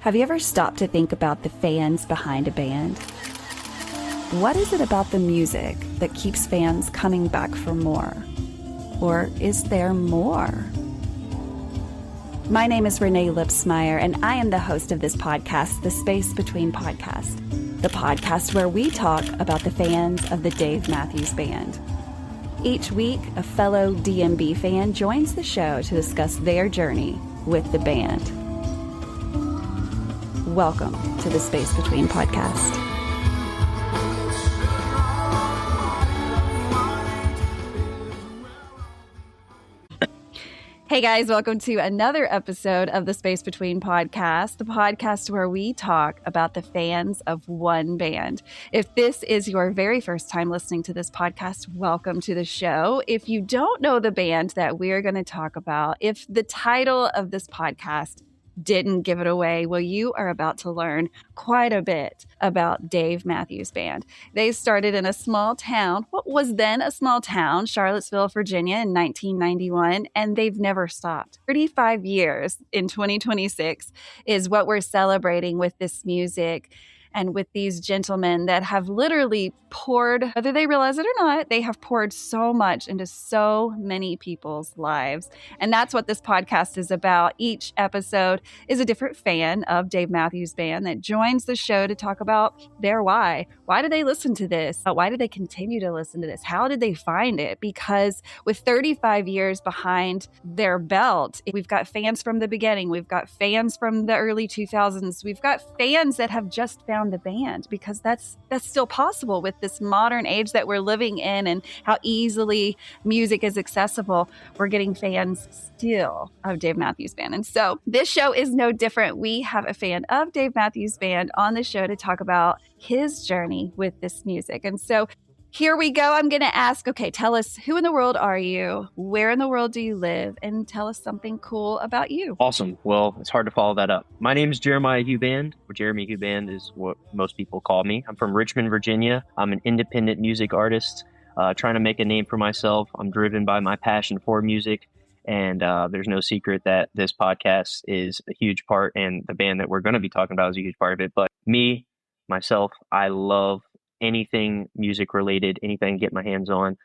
Have you ever stopped to think about the fans behind a band? What is it about the music that keeps fans coming back for more? Or is there more? My name is Renae Lipsmeyer, and I am the host of this podcast, The Space Between Podcast, the podcast where we talk about the fans of the Dave Matthews Band. Each week, a fellow DMB fan joins the show to discuss their journey with the band. Welcome to the Space Between Podcast. Hey guys, welcome to another episode of the Space Between Podcast, the podcast where we talk about the fans of one band. If this is your very first time listening to this podcast, welcome to the show. If you don't know the band that we're going to talk about, if the title of this podcast didn't give it away, well, you are about to learn quite a bit about Dave Matthews Band. They started in a small town, what was then a small town, Charlottesville, Virginia, in 1991, and they've never stopped. 35 years in 2026 is what we're celebrating with this music and with these gentlemen that have literally poured, whether they realize it or not, they have poured so much into so many people's lives. And that's what this podcast is about. Each episode is a different fan of Dave Matthews Band that joins the show to talk about their why. Why do they listen to this? Why do they continue to listen to this? How did they find it? Because with 35 years behind their belt, we've got fans from the beginning. We've got fans from the early 2000s. We've got fans that have just found the band, because that's still possible with this modern age that we're living in and how easily music is accessible. We're getting fans still of Dave Matthews Band. And so this show is no different. We have a fan of Dave Matthews Band on the show to talk about his journey with this music. And so here we go. I'm going to ask, okay, tell us, who in the world are you? Where in the world do you live? And tell us something cool about you. Awesome. Well, it's hard to follow that up. My name is Jeremiah Huband, or Jeremy Huband is what most people call me. I'm from Richmond, Virginia. I'm an independent music artist, trying to make a name for myself. I'm driven by my passion for music. And there's no secret that this podcast is a huge part, and the band that we're going to be talking about is a huge part of it. But myself, I love anything music related, anything I can get my hands on.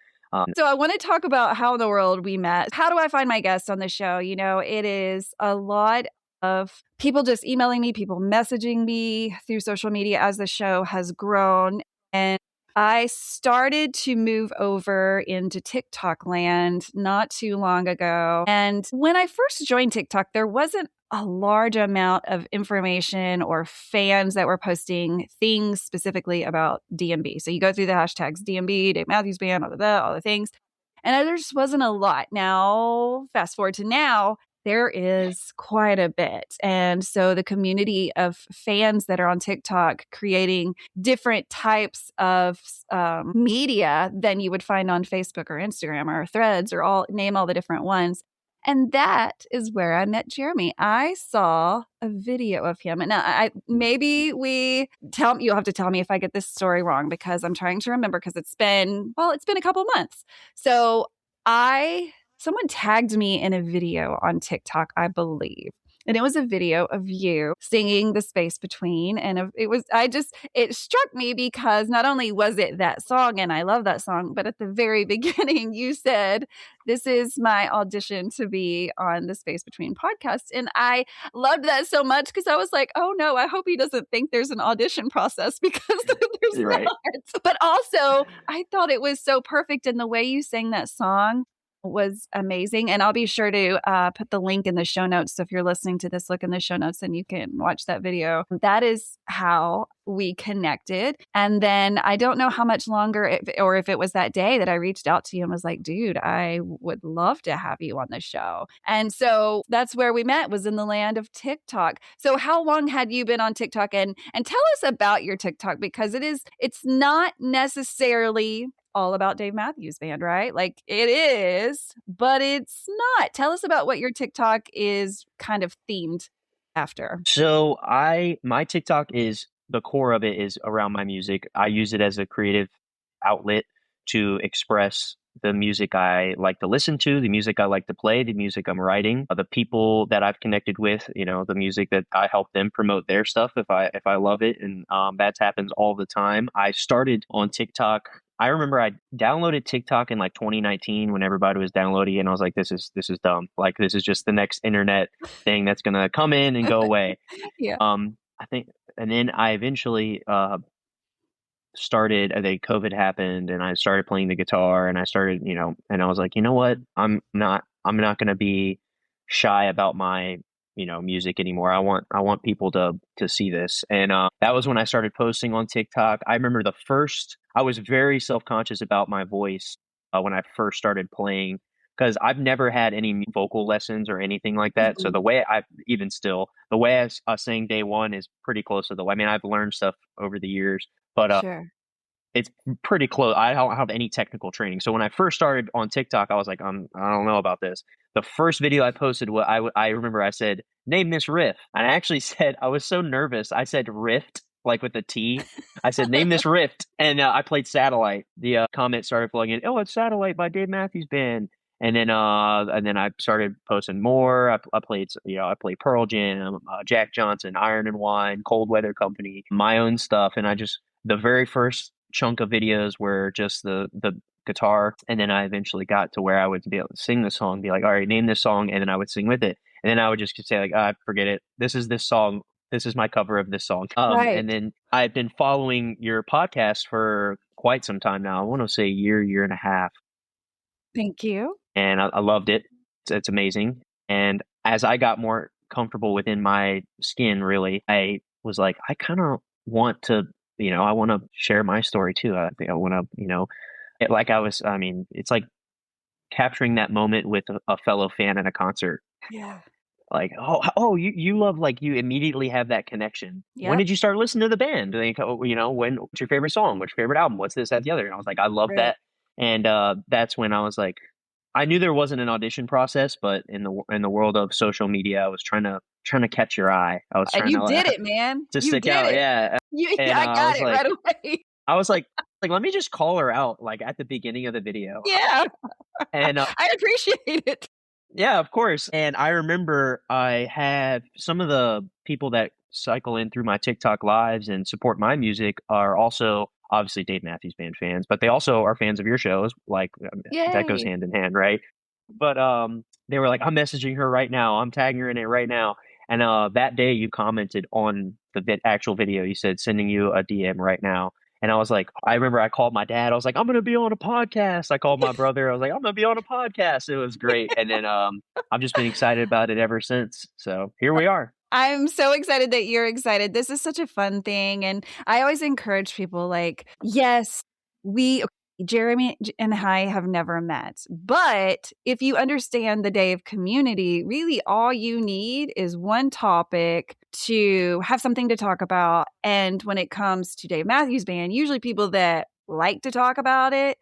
So I want to talk about how in the world we met. How do I find my guests on the show? You know, it is a lot of people just emailing me, people messaging me through social media as the show has grown. And I started to move over into TikTok land not too long ago. And when I first joined TikTok, there wasn't a large amount of information or fans that were posting things specifically about DMB. So you go through the hashtags DMB, Dave Matthews Band, all the things. And there just wasn't a lot. Now, fast forward to now, there is quite a bit. And so the community of fans that are on TikTok creating different types of media than you would find on Facebook or Instagram or Threads or name all the different ones. And that is where I met Jeremy. I saw a video of him. And now you'll have to tell me if I get this story wrong, because I'm trying to remember, because it's been a couple months. So someone tagged me in a video on TikTok, I believe. And it was a video of you singing The Space Between. And it struck me because not only was it that song, and I love that song, but at the very beginning, you said, "This is my audition to be on the Space Between podcast." And I loved that so much, because I was like, oh no, I hope he doesn't think there's an audition process, because there's Right. not. But also, I thought it was so perfect. And the way you sang that song was amazing. And I'll be sure to put the link in the show notes. So if you're listening to this, look in the show notes and you can watch that video. That is how we connected. And then I don't know how much longer, or if it was that day that I reached out to you and was like, dude, I would love to have you on the show. And so that's where we met, was in the land of TikTok. So how long had you been on TikTok? And tell us about your TikTok, because it's not necessarily all about Dave Matthews Band, right? Like, it is, but it's not. Tell us about what your TikTok is kind of themed after. So my TikTok is, the core of it is around my music. I use it as a creative outlet to express the music I like to listen to, the music I like to play, the music I'm writing, the people that I've connected with, the music that I help them promote their stuff if I love it. And that happens all the time. I started on TikTok. I remember I downloaded TikTok in like 2019 when everybody was downloading it, and I was like, this is dumb. Like, this is just the next internet thing that's gonna come in and go away. Yeah. I think, and then I eventually started. I think COVID happened, and I started playing the guitar, and I started, and I was like, you know what, I'm not going to be shy about my music anymore. I want people to see this, and that was when I started posting on TikTok. I remember I was very self-conscious about my voice when I first started playing, because I've never had any vocal lessons or anything like that. So Mhm. the way the way I sang day one is pretty close to the way. I mean, I've learned stuff over the years, but Sure. it's pretty close. I don't have any technical training. So when I first started on TikTok, I was like, I don't know about this. The first video I posted, I remember I said, name this riff. And I actually said, I was so nervous. I said rift, like with a T. I said, name this rift. And I played Satellite. The comments started flowing in. Oh, it's Satellite by Dave Matthews Band. And then I started posting more. I played, I played Pearl Jam, Jack Johnson, Iron and Wine, Cold Weather Company, my own stuff. And the very first chunk of videos were just the guitar, and then I eventually got to where I would be able to sing the song, be like, all right, name this song, and then I would sing with it, and then I would just say like, forget it, this is this song, this is my cover of this song. Right. And then I've been following your podcast for quite some time now. I want to say a year and a half. Thank you. And I loved it. It's amazing. And as I got more comfortable within my skin, really, I was like, I kind of want to, I want to share my story too. I think I want to, it's like capturing that moment with a fellow fan at a concert. Yeah. Like, you love, like, you immediately have that connection. When Yep. did you start listening to the band? Like, what's your favorite song? What's your favorite album? What's this, that, the other? And I was like, I love Right. that. And that's when I was like, I knew there wasn't an audition process, but in the world of social media, I was trying to catch your eye. I was And trying you to did it, man. to You stick did out, it. yeah. And I I got was it like, right away. I was like, let me just call her out, like, at the beginning of the video. Yeah. And I appreciate it. yeah, of course. And I remember I had some of the people that cycle in through my TikTok lives and support my music are also obviously Dave Matthews Band fans, but they also are fans of your shows. Like, that goes Yay. hand in hand, right? But they were like, I'm messaging her right now. I'm tagging her in it right now. And that day you commented on the actual video. You said, sending you a DM right now. And I was like, I remember I called my dad. I was like, I'm going to be on a podcast. I called my brother. I was like, I'm going to be on a podcast. It was great. And then I've just been excited about it ever since. So here we are. I'm so excited that you're excited. This is such a fun thing. And I always encourage people, like, yes, Jeremy and I have never met, but if you understand the Dave community, really all you need is one topic to have something to talk about. And when it comes to Dave Matthews Band, usually people that like to talk about it,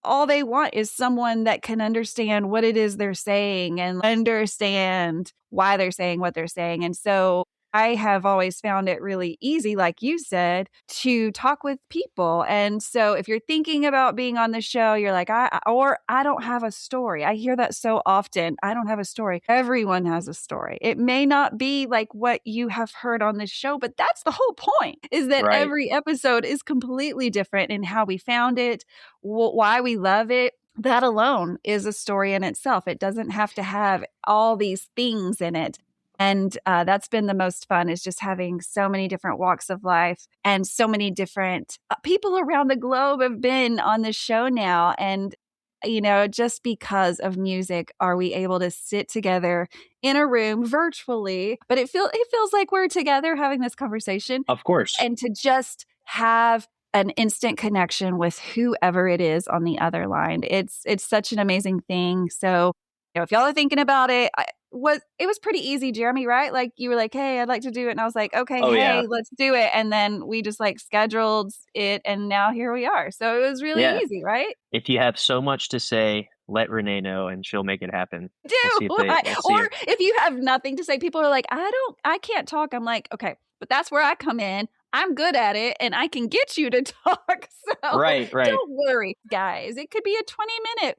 all they want is someone that can understand what it is they're saying and understand why they're saying what they're saying. And so I have always found it really easy, like you said, to talk with people. And so if you're thinking about being on the show, you're like, I don't have a story. I hear that so often. I don't have a story. Everyone has a story. It may not be like what you have heard on this show, but that's the whole point, is that Right. every episode is completely different in how we found it, why we love it. That alone is a story in itself. It doesn't have to have all these things in it. And that's been the most fun, is just having so many different walks of life and so many different people around the globe have been on this show now. And, just because of music, are we able to sit together in a room virtually, but it feels like we're together having this conversation. Of course. And to just have an instant connection with whoever it is on the other line. It's such an amazing thing. So, if y'all are thinking about it, it was pretty easy, Jeremy, right? Like, you were like, hey, I'd like to do it. And I was like, okay, yeah. Let's do it. And then we just like scheduled it. And now here we are. So it was really easy, right? If you have so much to say, let Renae know and she'll make it happen. If you have nothing to say, people are like, I can't talk. I'm like, okay, but that's where I come in. I'm good at it and I can get you to talk. So Right. don't worry, guys. It could be a 20-minute.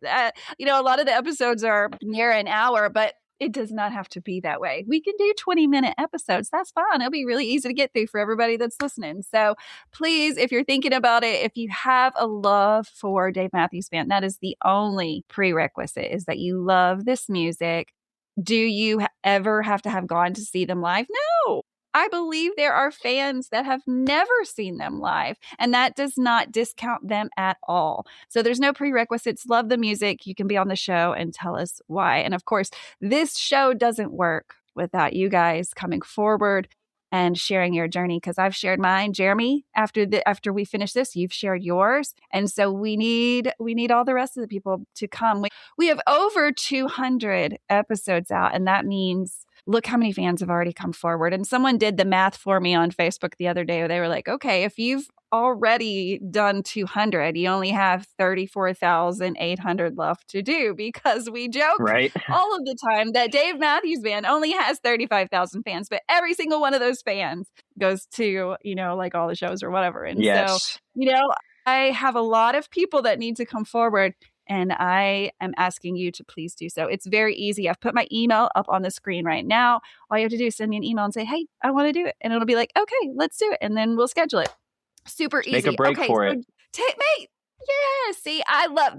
A lot of the episodes are near an hour, but it does not have to be that way. We can do 20-minute episodes. That's fine. It'll be really easy to get through for everybody that's listening. So please, if you're thinking about it, if you have a love for Dave Matthews Band, that is the only prerequisite, is that you love this music. Do you ever have to have gone to see them live? No. I believe there are fans that have never seen them live, and that does not discount them at all. So there's no prerequisites. Love the music. You can be on the show and tell us why. And of course, this show doesn't work without you guys coming forward and sharing your journey, because I've shared mine. Jeremy, after we finish this, you've shared yours. And so we need all the rest of the people to come. We have over 200 episodes out, and that means look how many fans have already come forward. And someone did the math for me on Facebook the other day. They were like, okay, if you've already done 200, you only have 34,800 left to do, because we joke all of the time that Dave Matthews Band only has 35,000 fans, but every single one of those fans goes to, like all the shows or whatever. And so, I have a lot of people that need to come forward, and I am asking you to please do so. It's very easy. I've put my email up on the screen right now. All you have to do is send me an email and say, hey, I want to do it. And it'll be like, okay, let's do it. And then we'll schedule it. Super easy. Make a break for it. Mate. Yeah, see,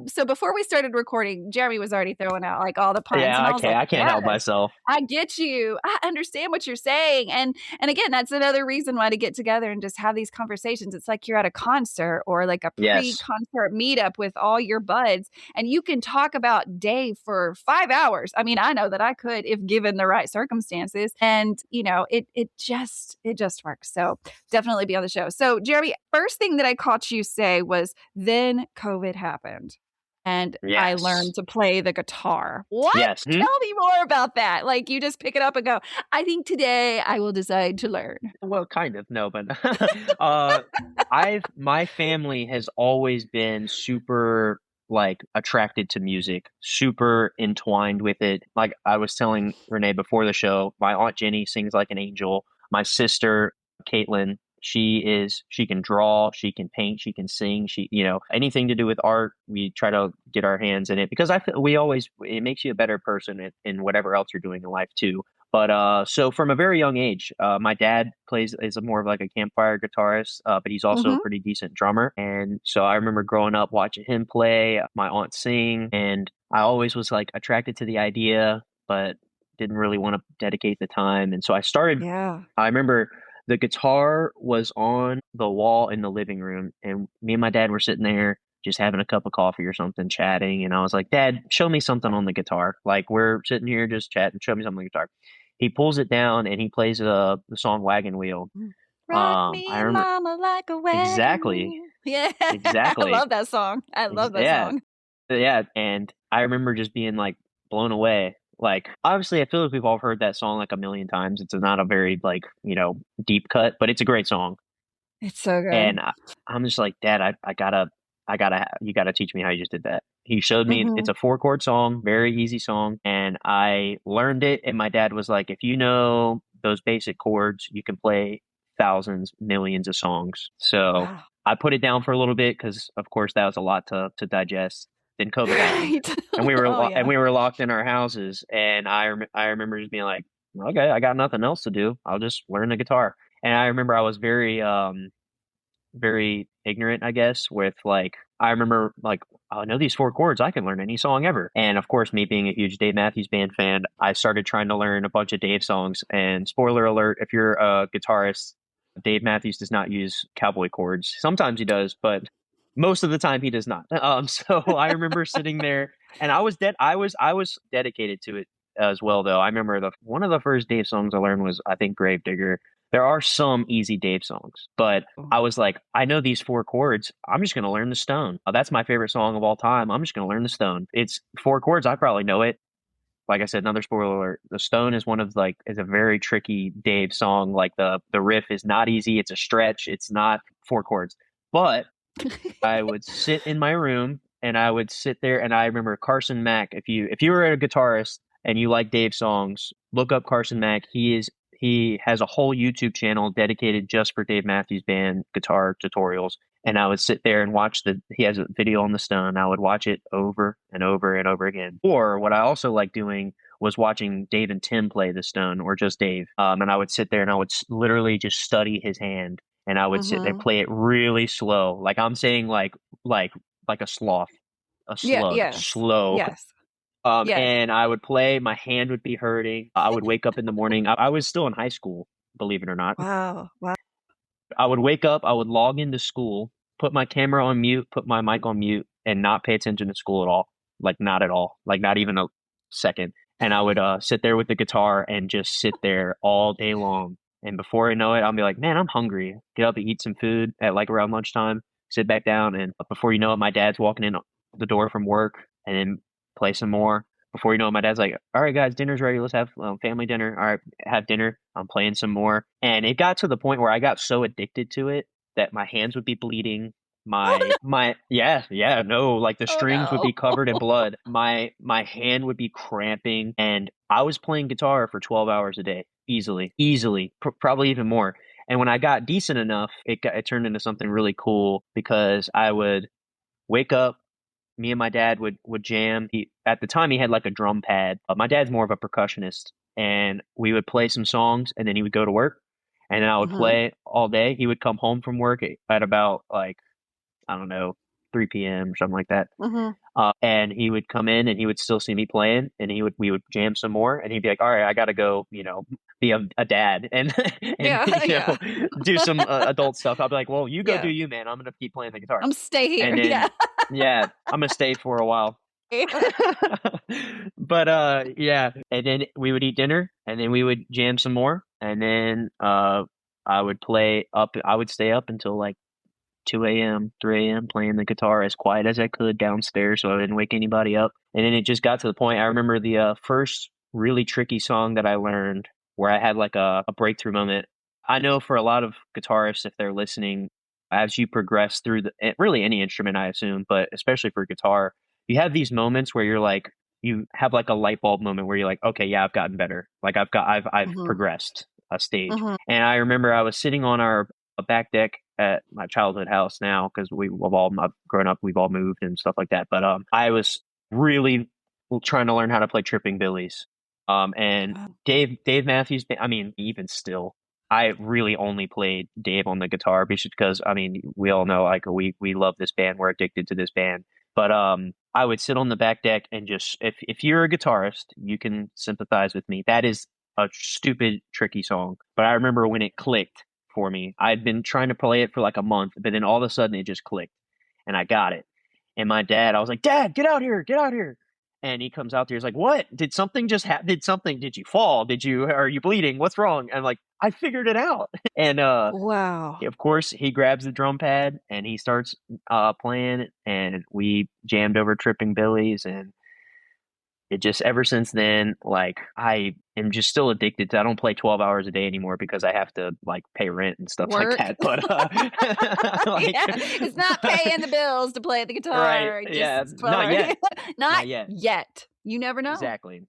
so before we started recording, Jeremy was already throwing out like all the puns. Yeah, I can't help myself. I get you. I understand what you're saying. And again, that's another reason why to get together and just have these conversations. It's like you're at a concert or like a pre-concert meetup with all your buds, and you can talk about Dave for 5 hours. I mean, I know that I could if given the right circumstances, and it just works. So definitely be on the show. So Jeremy, first thing that I caught you say was, then COVID happened and I learned to play the guitar. What? Yes. Tell me more about that. Like, you just pick it up and go, I think today I will decide to learn. Well, kind of. No, but my family has always been super attracted to music, super entwined with it. Like I was telling Renee before the show, my Aunt Jenny sings like an angel. My sister, Caitlin, she can draw, she can paint, she can sing, anything to do with art, we try to get our hands in it, because it makes you a better person in whatever else you're doing in life too. But so from a very young age, my dad is more of like a campfire guitarist, but he's also a pretty decent drummer. And so I remember growing up watching him play, my aunt sing, and I always was like attracted to the idea, but didn't really want to dedicate the time. And so I started, I remember the guitar was on the wall in the living room, and me and my dad were sitting there just having a cup of coffee or something, chatting. And I was like, Dad, show me something on the guitar. Like, we're sitting here just chatting, show me something on the guitar. He pulls it down and he plays the song Wagon Wheel. Rock me, mama, like a wagon. Exactly. Yeah. Exactly. I love that song. I love that song. Yeah. And I remember just being like blown away. Like, obviously, I feel like we've all heard that song like a million times. It's not a very deep cut, but it's a great song. It's so good. And I'm just like, Dad, you gotta teach me how you just did that. He showed me it's a 4-chord song, very easy song, and I learned it. And my dad was like, if you know those basic chords, you can play thousands, millions of songs. So I put it down for a little bit because, of course, that was a lot to digest. Then COVID happened, and we were locked in our houses. And I remember just being like, okay, I got nothing else to do. I'll just learn the guitar. And I remember I was very, very ignorant, I guess, with I remember I know these 4 chords, I can learn any song ever. And of course, me being a huge Dave Matthews Band fan, I started trying to learn a bunch of Dave songs. And spoiler alert, if you're a guitarist, Dave Matthews does not use cowboy chords. Sometimes he does, but most of the time he does not. So I remember sitting there, and I was dedicated to it as well, though. I remember one of the first Dave songs I learned was, I think, Gravedigger. There are some easy Dave songs, but I was like, I know these 4 chords. I'm just going to learn the Stone. That's my favorite song of all time. I'm just going to learn the Stone. It's 4 chords. I probably know it. Like I said, another spoiler alert, the Stone is is a very tricky Dave song. Like the riff is not easy. It's a stretch. It's not 4 chords, but I would sit in my room and I would sit there, and I remember Carson Mack. If you were a guitarist and you like Dave songs, look up Carson Mack. He is he has a whole YouTube channel dedicated just for Dave Matthews Band guitar tutorials. And I would sit there and watch he has a video on the stone. I would watch it over and over and over again. Or what I also like doing was watching Dave and Tim play the stone, or just Dave. And I would sit there and I would literally just study his hand, and I would sit there, play it really slow. Like I'm saying, like a sloth, a slug, slow. Yes. And I would play, my hand would be hurting. I would wake up in the morning. I was still in high school, believe it or not. Wow. I would wake up, I would log into school, put my camera on mute, put my mic on mute, and not pay attention to school at all. Like not at all. Like not even a second. And I would sit there with the guitar and just sit there all day long. And before I know it, I'll be like, man, I'm hungry. Get up and eat some food at like around lunchtime, sit back down. And before you know it, my dad's walking in the door from work, and then play some more. Before you know it, my dad's like, all right, guys, dinner's ready. Let's have family dinner. All right, have dinner. I'm playing some more. And it got to the point where I got so addicted to it that my hands would be bleeding. Like the strings would be covered in blood. My hand would be cramping, and I was playing guitar for 12 hours a day, easily, probably even more. And when I got decent enough, it turned into something really cool, because I would wake up, me and my dad would jam. At the time, he had like a drum pad. My dad's more of a percussionist, and we would play some songs, and then he would go to work, and then I would play all day. He would come home from work at about like, I don't know, 3 p.m. or something like that. And he would come in and he would still see me playing, and we would jam some more, and he'd be like, all right, I got to go, be a dad and, do some adult stuff. I'll be like, well, you go do you, man. I'm going to keep playing the guitar. I'm stay here. And then, I'm going to stay for a while. But and then we would eat dinner, and then we would jam some more, and then I would stay up until like 2 a.m., 3 a.m. playing the guitar as quiet as I could downstairs so I didn't wake anybody up. And then it just got to the point, I remember the first really tricky song that I learned where I had like a breakthrough moment. I know for a lot of guitarists, if they're listening, as you progress through really any instrument, I assume, but especially for guitar, you have these moments where you're like, you have like a light bulb moment where you're like, okay, yeah, I've gotten better. Like I've progressed a stage. And I remember I was sitting on our back deck at my childhood house now, because I've grown up, we've all moved and stuff like that. But I was really trying to learn how to play Tripping Billies. And Dave Matthews, I mean, even still, I really only played Dave on the guitar, because I mean, we all know, like, we love this band, we're addicted to this band. But I would sit on the back deck and just, if you're a guitarist, you can sympathize with me. That is a stupid, tricky song. But I remember when it clicked for me. I'd been trying to play it for like a month, but then all of a sudden it just clicked, and I got it. And my dad, I was like, Dad, get out here. And he comes out there, he's like, what? Did something just happen? Did you fall? Are you bleeding? What's wrong? And I'm like, I figured it out. And wow. Of course, he grabs the drum pad and he starts playing, and we jammed over Tripping Billies, and it just, ever since then, like, I am just still addicted to. I don't play 12 hours a day anymore because I have to like pay rent and stuff like that. But it's not paying the bills to play the guitar. Right? Not yet. Not yet. You never know. Exactly.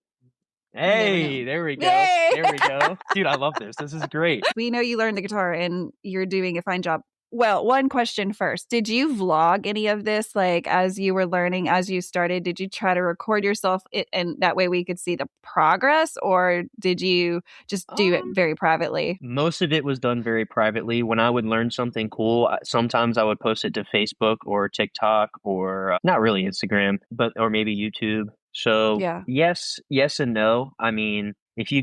Hey, there we go. Yay! There we go. Dude, I love this. This is great. We know you learned the guitar and you're doing a fine job. Well, one question first. Did you vlog any of this, like, as you were learning, as you started? Did you try to record yourself and that way we could see the progress, or did you just do it very privately? Most of it was done very privately. When I would learn something cool, sometimes I would post it to Facebook or TikTok, or not really Instagram, or maybe YouTube. So yes and no. I mean, if you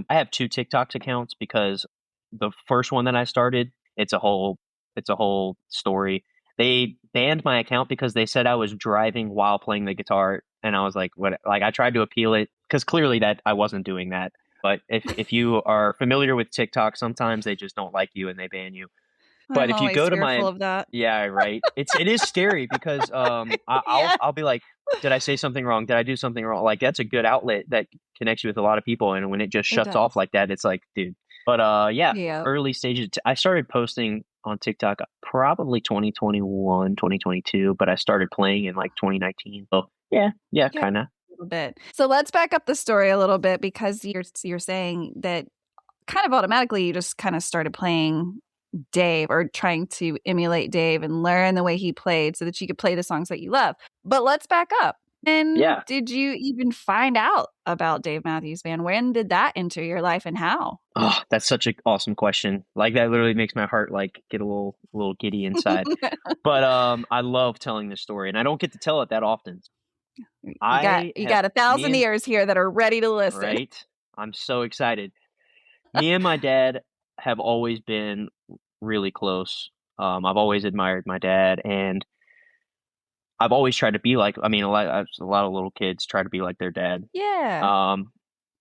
I have 2 TikTok accounts, because the first one that I started, it's a whole story. They banned my account because they said I was driving while playing the guitar, and I was like, what? Like, I tried to appeal it, because clearly that I wasn't doing that. But if you are familiar with TikTok, sometimes they just don't like you and they ban you. But if you go to of that. Yeah, right. It is scary, because I'll be like, did I say something wrong? Did I do something wrong? Like, that's a good outlet that connects you with a lot of people, and when it just shuts off like that, it's like, dude. But early stages. I started posting on TikTok probably 2021, 2022, but I started playing in like 2019. So yeah, kind of. A little bit. So let's back up the story a little bit, because you're saying that kind of automatically you just kind of started playing Dave or trying to emulate Dave and learn the way he played so that you could play the songs that you love. But let's back up. And did you even find out about Dave Matthews Band? When did that enter your life and how? Oh, that's such an awesome question. Like that literally makes my heart like get a little giddy inside. But I love telling this story and I don't get to tell it that often. You got 1,000 ears here that are ready to listen. Right? I'm so excited. Me and my dad have always been really close. I've always admired my dad, and I've always tried to be like. I mean, a lot of little kids try to be like their dad. Yeah.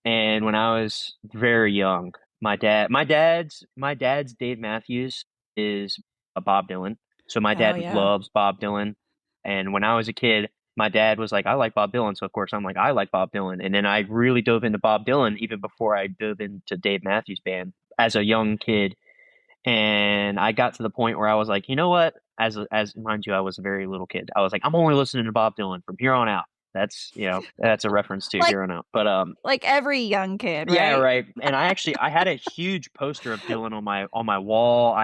And when I was very young, my dad's Dave Matthews is a Bob Dylan. So my dad loves Bob Dylan, and when I was a kid, my dad was like, I like Bob Dylan. So of course I'm like, I like Bob Dylan. And then I really dove into Bob Dylan even before I dove into Dave Matthews Band as a young kid. And I got to the point where I was like, you know what? As mind you, I was a very little kid. I was like, I'm only listening to Bob Dylan from here on out. That's a reference to here on out. But like every young kid, right? Yeah, right. And I had a huge poster of Dylan on my wall.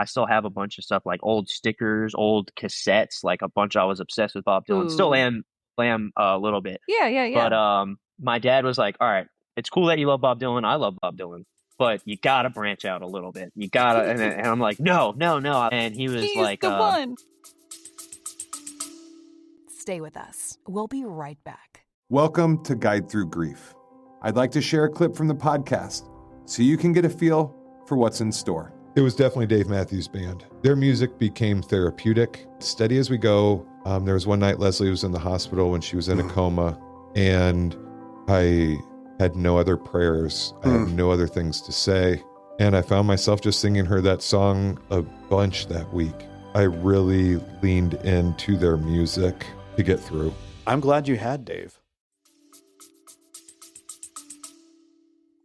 I still have a bunch of stuff like old stickers, old cassettes, like a bunch. I was obsessed with Bob Dylan. Ooh. Still am a little bit. Yeah. But my dad was like, all right, it's cool that you love Bob Dylan. I love Bob Dylan. But you got to branch out a little bit. You got to. And I'm like, no. And he was like, the one. Stay with us. We'll be right back. Welcome to Guide Through Grief. I'd like to share a clip from the podcast so you can get a feel for what's in store. It was definitely Dave Matthews Band. Their music became therapeutic. Steady as we go. There was one night Leslie was in the hospital when she was in a coma, and I had no other prayers. I had no other things to say. And I found myself just singing her that song a bunch that week. I really leaned into their music to get through. I'm glad you had Dave.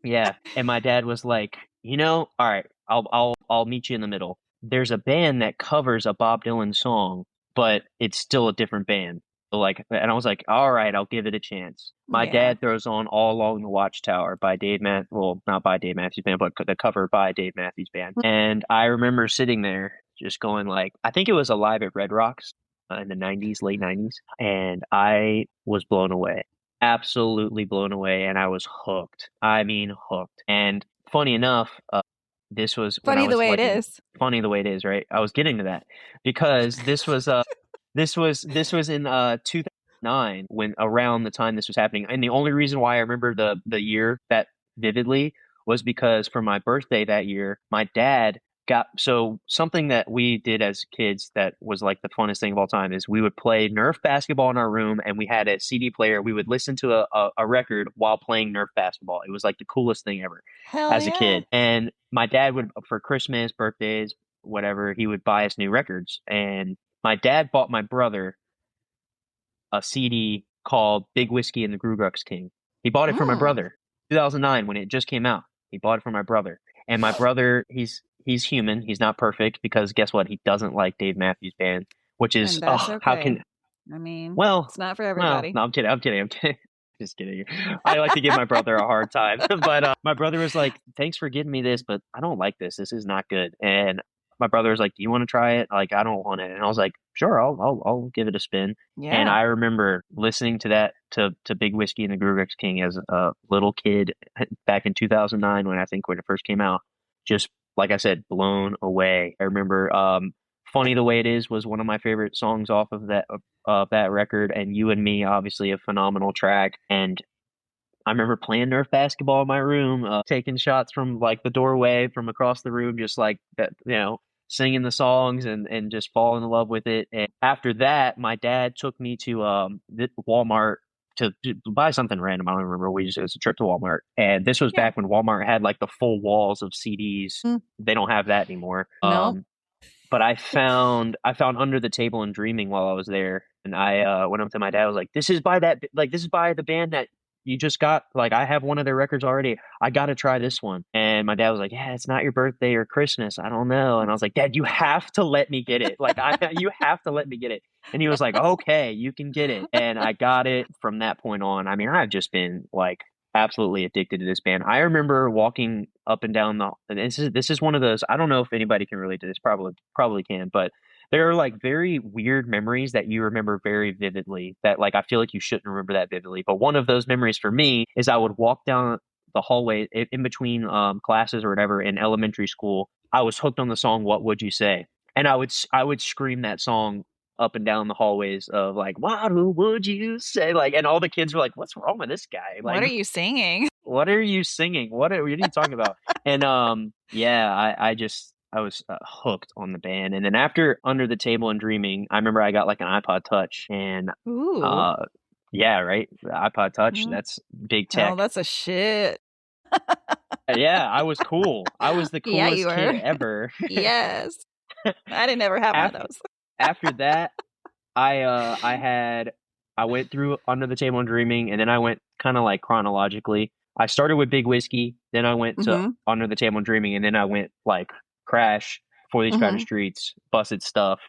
Yeah. And my dad was like, all right, I'll meet you in the middle. There's a band that covers a Bob Dylan song, but it's still a different band. And I was like, all right, I'll give it a chance. My dad throws on All Along the Watchtower by not by Dave Matthews Band, but the cover by Dave Matthews Band. And I remember sitting there just going like, I think it was a live at Red Rocks in the 90s, late 90s. And I was blown away, absolutely blown away. And I was hooked. I mean, hooked. And funny enough, this was funny the way it is. Funny the way it is, right? I was getting to that because this was this was in 2009 when around the time this was happening. And the only reason why I remember the year that vividly was because for my birthday that year, my dad something that we did as kids that was like the funnest thing of all time is we would play Nerf basketball in our room, and we had a CD player. We would listen to a record while playing Nerf basketball. It was like the coolest thing ever as a kid. And my dad would, for Christmas, birthdays, whatever, he would buy us new records. And my dad bought my brother a CD called Big Whiskey and the Gru Gux King. He bought it for my brother, 2009 when it just came out. He bought it for my brother. And my brother, he's human. He's not perfect because guess what? He doesn't like Dave Matthews Band, which is okay. How can? I mean, well, it's not for everybody. Well, no, I'm kidding. Just kidding. I like to give my brother a hard time, but my brother was like, "Thanks for giving me this, but I don't like this. This is not good." And my brother was like, "Do you want to try it?" Like, I don't want it. And I was like, "Sure, I'll give it a spin." Yeah. And I remember listening to that to Big Whiskey and the Gru Gux King as a little kid back in 2009 when it first came out. Just like I said, blown away. I remember "Funny the Way It Is" was one of my favorite songs off of that record, and "You and Me," obviously a phenomenal track. And I remember playing Nerf basketball in my room, taking shots from like the doorway from across the room, just like that, singing the songs and just falling in love with it. And after that, my dad took me to Walmart to buy something random. I don't remember. It was a trip to Walmart. And this was back when Walmart had like the full walls of CDs. They don't have that anymore. No. But I found Under the Table and Dreaming while I was there. And I went up to my dad. I was like, this is by the band that you just got. Like, I have one of their records already. I got to try this one. And my dad was like, yeah, it's not your birthday or Christmas. I don't know. And I was like, Dad, you have to let me get it. Like, you have to let me get it. And he was like, okay, you can get it. And I got it from that point on. I mean, I've just been like absolutely addicted to this band. I remember walking up and down and this is one of those, I don't know if anybody can relate to this, probably can, but there are like very weird memories that you remember very vividly that like I feel like you shouldn't remember that vividly. But one of those memories for me is I would walk down the hallway in between classes or whatever in elementary school. I was hooked on the song "What Would You Say," and I would scream that song up and down the hallways of like, "What would you say?" Like, and all the kids were like, "What's wrong with this guy? Like, What are you singing? what are you singing? What are you talking about?" And yeah, I was hooked on the band. And then after Under the Table and Dreaming, I remember I got like an iPod Touch, and Ooh. yeah, right, the iPod Touch, that's big tech. Oh, that's a shit. Yeah, I was cool. I was the Yeah, coolest you kid were. ever. Yes. I didn't ever have one of After those. after that, I went through Under the Table and Dreaming, and then I went kind of like chronologically. I started with Big Whiskey, then I went to Mm-hmm. Under the Table and Dreaming, and then I went like Crash, For These Crowded Mm-hmm. Streets, Busted Stuff,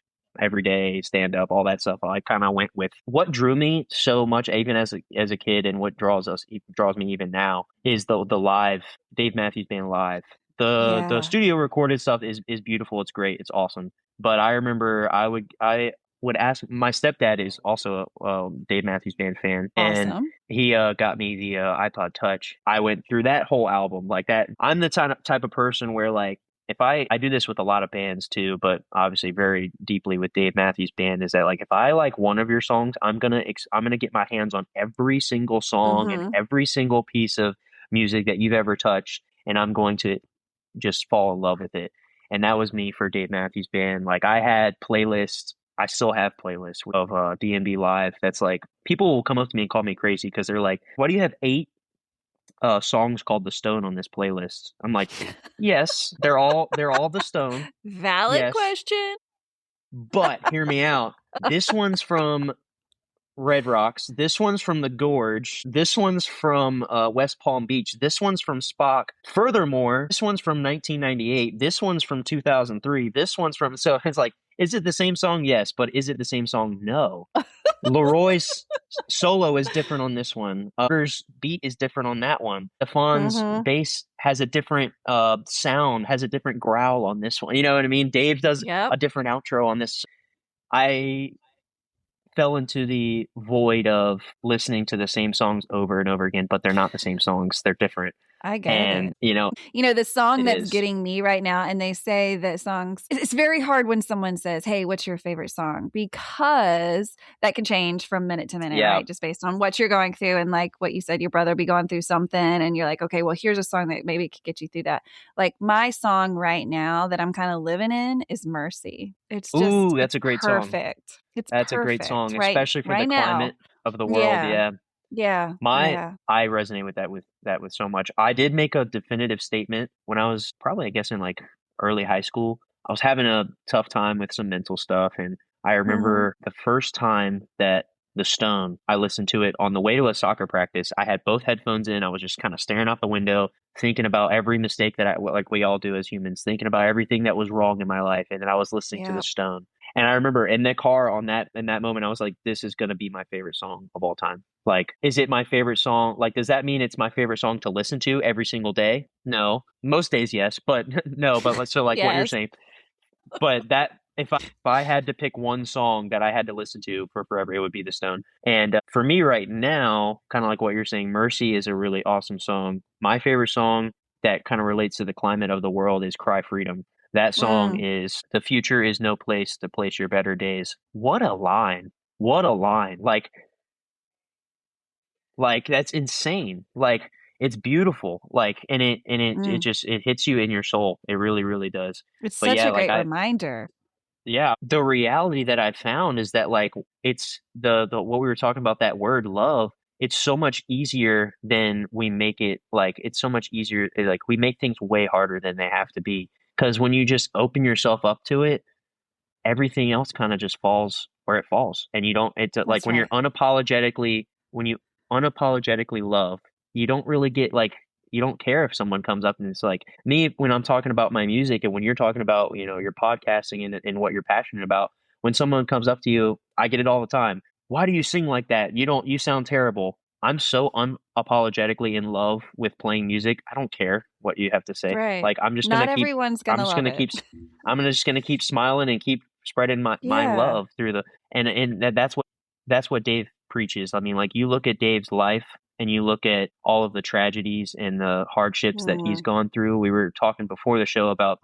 Every Day, Stand Up, all that stuff. I kind of went with what drew me so much, even as a kid, and what draws me even now is the live Dave Matthews Band live. The Yeah. studio recorded stuff is beautiful. It's great. It's awesome. But I remember I would ask, my stepdad is also a Dave Matthews Band fan, and Awesome. he got me the iPod Touch. I went through that whole album like that. I'm the type of person where like if I do this with a lot of bands too, but obviously very deeply with Dave Matthews Band, is that like if I like one of your songs, I'm gonna get my hands on every single song and Mm-hmm. every single piece of music that you've ever touched, and I'm going to just fall in love with it. And that was me for Dave Matthews Band. Like I had playlists. I still have playlists of D&B Live. That's like people will come up to me and call me crazy because they're like, "Why do you have 8 songs called The Stone on this playlist?" I'm like, "Yes, they're all The Stone. Valid Yes, question. but hear me out. This one's from Red Rocks. This one's from the Gorge. This one's from West Palm Beach. This one's from Spock. Furthermore, this one's from 1998. This one's from 2003. This one's from..." So it's like, is it the same song? Yes, but is it the same song? No. Leroy's solo is different on this one. Her's beat is different on that one. Stefan's Mm-hmm. bass has a different sound, has a different growl on this one. You know what I mean? Dave does Yep. a different outro on this. I fell into the void of listening to the same songs over and over again, but they're not the same songs. They're different. I get And, it. you know, The song it that's is. getting me right now, and they say that songs, it's very hard when someone says, "Hey, what's your favorite song?" Because that can change from minute to minute, Yeah. right? Just based on what you're going through. And like what you said, your brother be going through something, and you're like, okay, well, here's a song that maybe could get you through that. Like my song right now that I'm kind of living in is Mercy. It's just, Ooh, that's it's a great song. perfect. It's That's a great perfect, song, right? especially for the Right now. climate of the world. Yeah. Yeah. Yeah. I resonate with that with so much. I did make a definitive statement when I was probably, I guess, in like early high school. I was having a tough time with some mental stuff, and I remember the first time that The Stone, I listened to it on the way to a soccer practice. I had both headphones in. I was just kind of staring out the window, thinking about every mistake that like we all do as humans, thinking about everything that was wrong in my life, and then I was listening to Yeah. The Stone. And I remember in the car in that moment, I was like, this is going to be my favorite song of all time. Like, is it my favorite song? Like, does that mean it's my favorite song to listen to every single day? No. Most days, yes, but no. But so like what you're Yes. saying, but that if I had to pick one song that I had to listen to for forever, it would be The Stone. And for me right now, kind of like what you're saying, Mercy is a really awesome song. My favorite song that kind of relates to the climate of the world is Cry Freedom. That song is "The future is no place to place your better days." What a line. What a line. Like that's insane. Like it's beautiful. Like and it just it hits you in your soul. It really, really does. It's But such yeah, a like great reminder. yeah, the reality that I've found is that like it's the what we were talking about, that word love, it's so much easier than we make it. Like it's so much easier, like we make things way harder than they have to be, because when you just open yourself up to it, everything else kind of just falls where it falls, and you don't it's like That's when you're right. unapologetically love, you don't really get like, you don't care if someone comes up and it's like me when I'm talking about my music, and when you're talking about, your podcasting and what you're passionate about. When someone comes up to you, I get it all the time. "Why do you sing like that? You sound terrible." I'm so unapologetically in love with playing music. I don't care what you have to say. Right. Like I'm just Not gonna keep. everyone's I'm gonna just love gonna it. keep. I'm just gonna keep smiling and keep spreading my Yeah. love through the and that's what Dave preaches. I mean, like you look at Dave's life and you look at all of the tragedies and the hardships that he's gone through. We were talking before the show about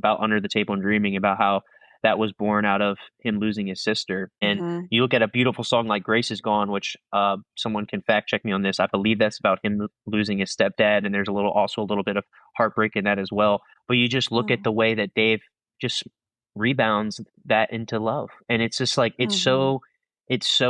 Under the Table and Dreaming, about how that was born out of him losing his sister. And you look at a beautiful song like Grace Is Gone, which someone can fact check me on this. I believe that's about him losing his stepdad, and there's also a little bit of heartbreak in that as well. But you just look at the way that Dave just rebounds that into love, and it's just like it's so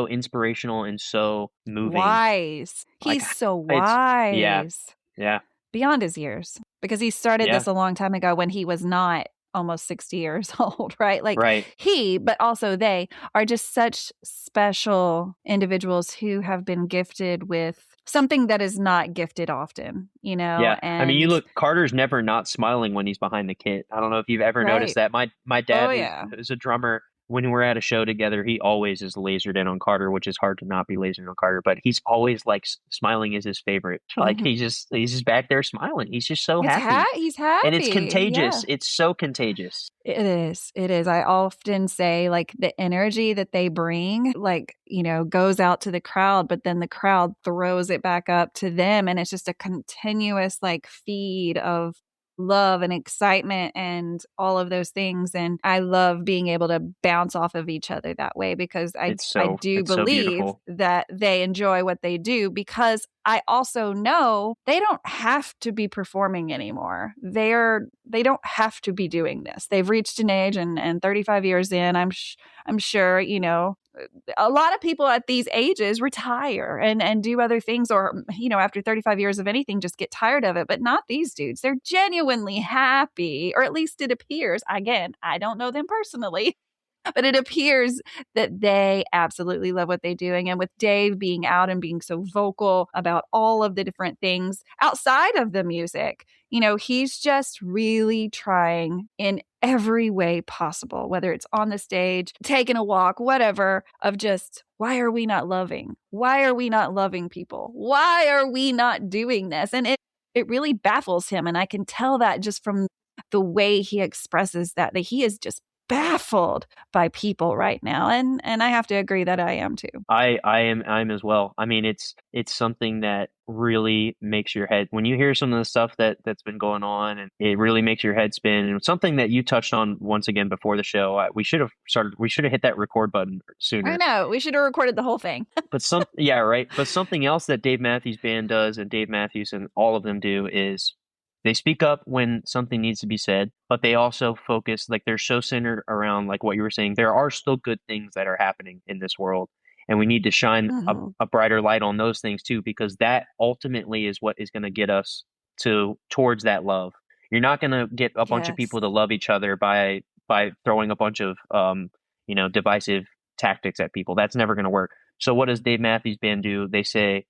inspirational and so moving. Wise. Like, He's so wise. Yeah. Beyond his years, because he started this a long time ago when he was not almost 60 years old, right? Like he, but also they are just such special individuals who have been gifted with something that is not gifted often, you know? Yeah. And I mean, you look, Carter's never not smiling when he's behind the kit. I don't know if you've ever noticed that. My dad is a drummer. When we're at a show together, he always is lasered in on Carter, which is hard to not be lasered in on Carter. But he's always like smiling is his favorite. Like he's just back there smiling. He's just so happy. He's happy, and it's contagious. Yeah. It's so contagious. It is. It is. I often say like the energy that they bring, like, you know, goes out to the crowd, but then the crowd throws it back up to them, and it's just a continuous like feed of love and excitement and all of those things. And I love being able to bounce off of each other that way, because I do believe that they enjoy what they do, because I also know they don't have to be performing anymore. They don't have to be doing this. They've reached an age, and 35 years in, I'm sure, you know, a lot of people at these ages retire and do other things, or, you know, after 35 years of anything, just get tired of it. But not these dudes. They're genuinely happy, or at least it appears. Again, I don't know them personally, but it appears that they absolutely love what they're doing. And with Dave being out and being so vocal about all of the different things outside of the music, you know, he's just really trying in every way possible, whether it's on the stage, taking a walk, whatever, of just, why are we not loving? Why are we not loving people? Why are we not doing this? And it really baffles him. And I can tell that just from the way he expresses that he is just baffled by people right now. And I have to agree that I am too. I'm as well. I mean, it's something that really makes your head, when you hear some of the stuff that's been going on, and it really makes your head spin. And something that you touched on once again before the show, we should have hit that record button sooner. I know, we should have recorded the whole thing. But something else that Dave Matthews Band does, and Dave Matthews and all of them do, is they speak up when something needs to be said, but they also focus, like they're so centered around, like what you were saying, there are still good things that are happening in this world. And we need to shine a brighter light on those things too, because that ultimately is what is going to get us towards that love. You're not going to get a bunch of people to love each other by throwing a bunch of, divisive tactics at people. That's never going to work. So what does Dave Matthews Band do? They say,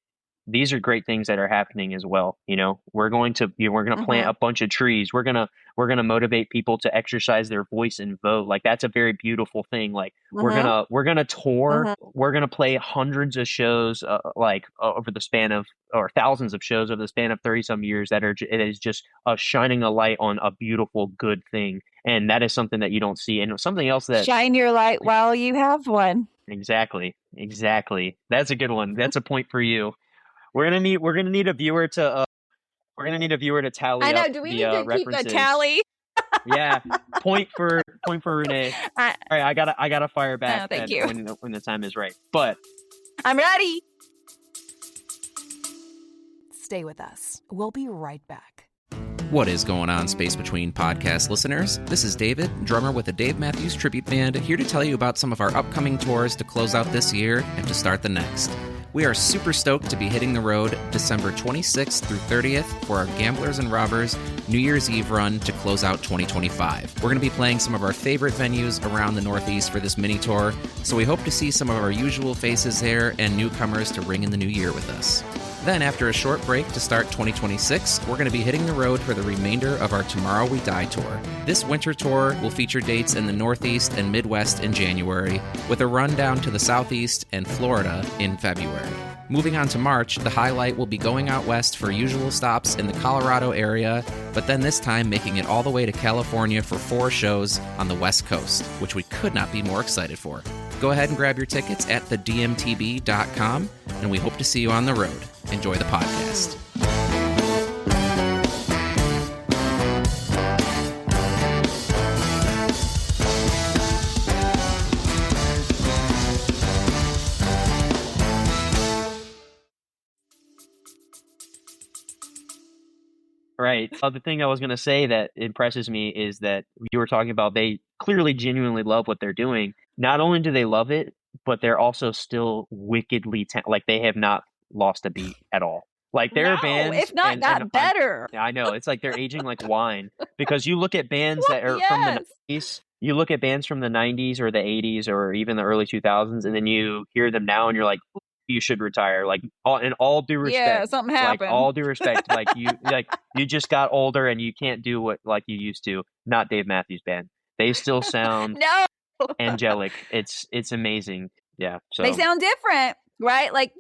these are great things that are happening as well. You know, we're going to plant a bunch of trees. We're going to motivate people to exercise their voice and vote. Like, that's a very beautiful thing. Like, we're going to tour. We're going to play hundreds of shows, over the span of, or thousands of shows over the span of 30 some years, it is just shining a light on a beautiful, good thing. And that is something that you don't see. And something else that shine your light while you have one. Exactly. That's a good one. That's a point for you. We're gonna need a viewer to tally. I know. Up do we the, need to references. keep a tally? Yeah. Point for Renae. All right, I gotta fire back. Thank you. When the time is right. But I'm ready. Stay with us. We'll be right back. What is going on, Space Between podcast listeners? This is David, drummer with the Dave Matthews Tribute Band, here to tell you about some of our upcoming tours to close out this year and to start the next. We are super stoked to be hitting the road December 26th through 30th for our Gamblers and Robbers New Year's Eve run to close out 2025. We're going to be playing some of our favorite venues around the Northeast for this mini tour, so we hope to see some of our usual faces there and newcomers to ring in the new year with us. Then, after a short break to start 2026, we're going to be hitting the road for the remainder of our Tomorrow We Die tour. This winter tour will feature dates in the Northeast and Midwest in January, with a run down to the Southeast and Florida in February. Moving on to March, the highlight will be going out west for usual stops in the Colorado area, but then this time making it all the way to California for 4 shows on the West Coast, which we could not be more excited for. Go ahead and grab your tickets at thedmtb.com, and we hope to see you on the road. Enjoy the podcast. Right. The thing I was going to say that impresses me is that you were talking about they clearly genuinely love what they're doing. Not only do they love it, but they're also still wickedly like they have not lost a beat at all. Like there are bands, if not got better. I know it's like they're aging like wine because you look at bands that are from the 90s. You look at bands from the 90s or the 80s or even the early 2000s, and then you hear them now, and you're like, you should retire. Like in all due respect, yeah, something happened. Like all due respect, like you just got older and you can't do what like you used to. Not Dave Matthews Band. They still sound angelic. It's amazing. Yeah. So they sound different, right? Like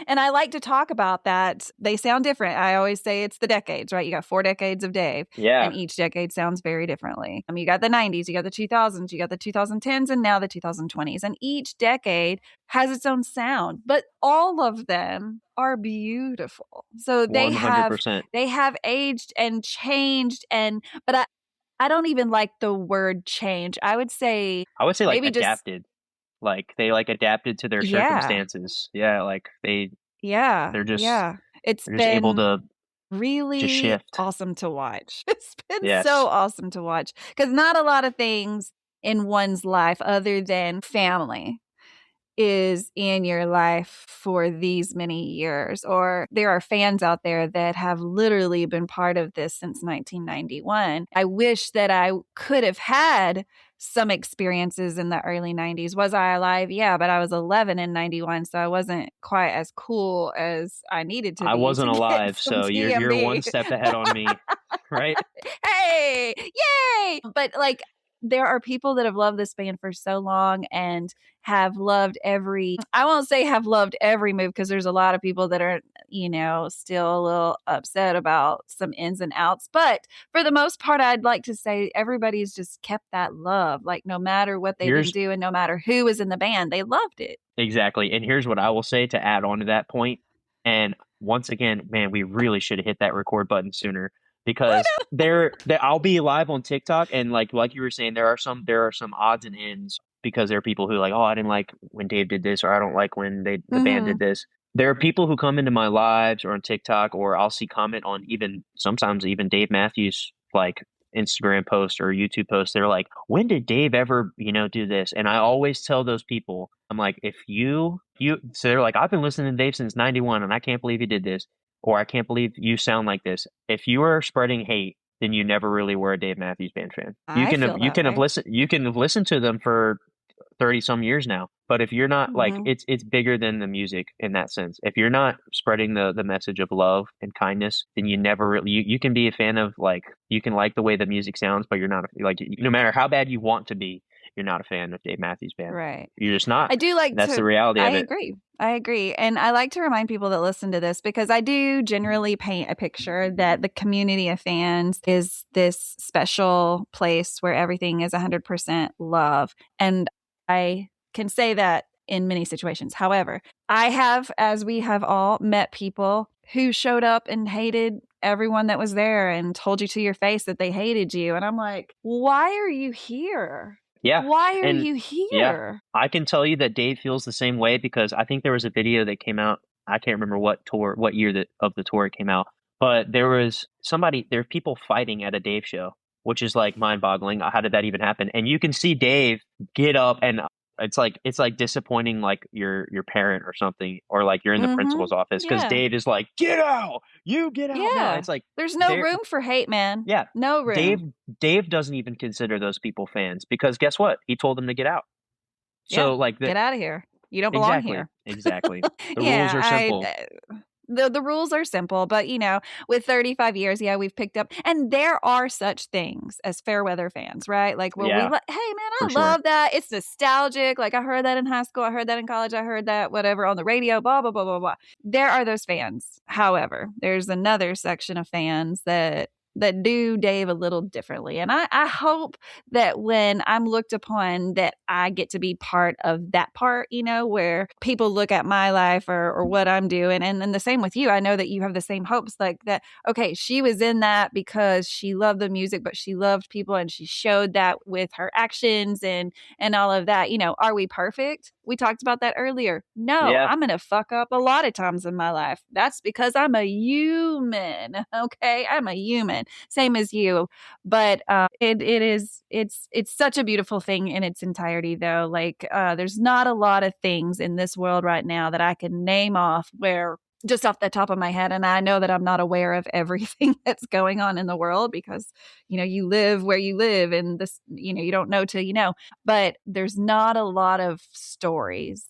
and I like to talk about that. They sound different. I always say it's the decades, right? You got 4 decades of Dave. Yeah. And each decade sounds very differently. You got the 90s, you got the 2000s, you got the 2010s, and now the 2020s. And each decade has its own sound, but all of them are beautiful. So they 100%. have aged and changed, but I don't even like the word change. I would say like maybe adapted. Like they like adapted to their circumstances. Yeah, like they're just It's been just able to really just shift. Awesome to watch. It's been so awesome to watch because not a lot of things in one's life other than family is in your life for these many years. Or there are fans out there that have literally been part of this since 1991. I wish that I could have had some experiences in the early 90s. Was I alive? Yeah, but I was 11 in 91, so I wasn't quite as cool as I needed to be. I wasn't alive, so you're one step ahead on me, right? Hey, yay! But like, there are people that have loved this band for so long and have loved I won't say have loved every move because there's a lot of people that are, still a little upset about some ins and outs. But for the most part, I'd like to say everybody's just kept that love. Like no matter what they've been doing, no matter who was in the band, they loved it. Exactly. And here's what I will say to add on to that point. And once again, man, we really should have hit that record button sooner. Because I'll be live on TikTok, and like you were saying, there are some odds and ends because there are people who are like, oh, I didn't like when Dave did this, or I don't like when the band did this. There are people who come into my lives or on TikTok, or I'll see comment on sometimes even Dave Matthews like Instagram post or YouTube post. They're like, when did Dave ever do this? And I always tell those people, I'm like, if you so they're like, I've been listening to Dave since 91, and I can't believe he did this. Or I can't believe you sound like this. If you are spreading hate, then you never really were a Dave Matthews Band fan. You can have listened to them for 30 some years now. But if you're not like it's bigger than the music in that sense. If you're not spreading the message of love and kindness, then you never really you can be a fan of like you can like the way the music sounds, but you're not like no matter how bad you want to be, you're not a fan of Dave Matthews Band. Right. You're just not. I do like that's the reality of it. I agree. And I like to remind people that listen to this because I do generally paint a picture that the community of fans is this special place where everything is 100% love. And I can say that in many situations. However, I have, as we have all, met people who showed up and hated everyone that was there and told you to your face that they hated you. And I'm like, why are you here? Yeah. Why are you here? Yeah. I can tell you that Dave feels the same way because I think there was a video that came out. I can't remember what year of the tour it came out, but there are people fighting at a Dave show, which is like mind boggling. How did that even happen? And you can see Dave get up and it's like disappointing like your parent or something, or like you're in the principal's office because Dave is like, get out, you get out. Yeah. Now. It's like there's no room for hate, man. Yeah. No room. Dave doesn't even consider those people fans because guess what? He told them to get out. So like get out of here. You don't belong here. Exactly. The rules are simple. the rules are simple, but with 35 years, yeah, we've picked up, and there are such things as fair weather fans, right? Like, well, hey man, I for sure. love that. It's nostalgic. Like, I heard that in high school. I heard that in college. I heard that whatever on the radio, blah, blah, blah, blah, blah. There are those fans. However, there's another section of fans that do Dave a little differently. And I hope that when I'm looked upon that I get to be part of that part, where people look at my life or what I'm doing. And then the same with you. I know that you have the same hopes, like that, okay, she was in that because she loved the music, but she loved people and she showed that with her actions and all of that. Are we perfect? We talked about that earlier. No, Yeah. I'm going to fuck up a lot of times in my life. That's because I'm a human. Okay. I'm a human. Same as you. But it's such a beautiful thing in its entirety, though. Like, there's not a lot of things in this world right now that I can name off where just off the top of my head. And I know that I'm not aware of everything that's going on in the world because, you live where you live and this, you don't know till you know, but there's not a lot of stories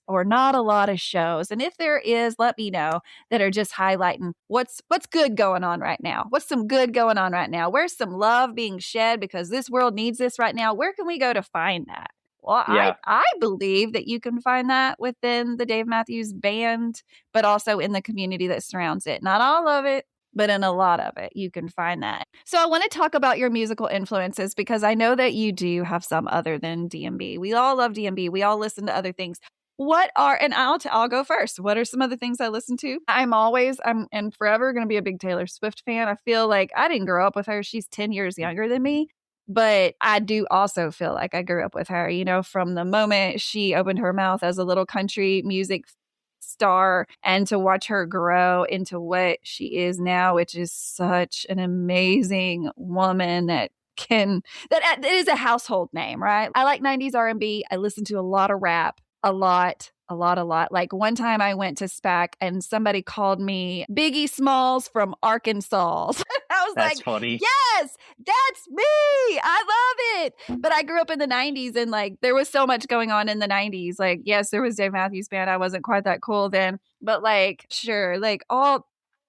or not a lot of shows. And if there is, let me know, that are just highlighting what's good going on right now. What's some good going on right now? Where's some love being shed because this world needs this right now? Where can we go to find that? Well, Yeah. I believe that you can find that within the Dave Matthews Band, but also in the community that surrounds it. Not all of it, but in a lot of it, you can find that. So I want to talk about your musical influences because I know that you do have some other than DMB. We all love DMB. We all listen to other things. And I'll go first. What are some of the things I listen to? I'm and forever going to be a big Taylor Swift fan. I feel like I didn't grow up with her. She's 10 years younger than me. But I do also feel like I grew up with her, from the moment she opened her mouth as a little country music star and to watch her grow into what she is now, which is such an amazing woman that is a household name, right? I like 90s R&B. I listen to a lot of rap, a lot. Like one time I went to SPAC and somebody called me Biggie Smalls from Arkansas. I was That's like, funny. yes, that's me. I love it. But I grew up in the 90s and like there was so much going on in the 90s. Like, yes, there was Dave Matthews Band. I wasn't quite that cool then, but like, sure, like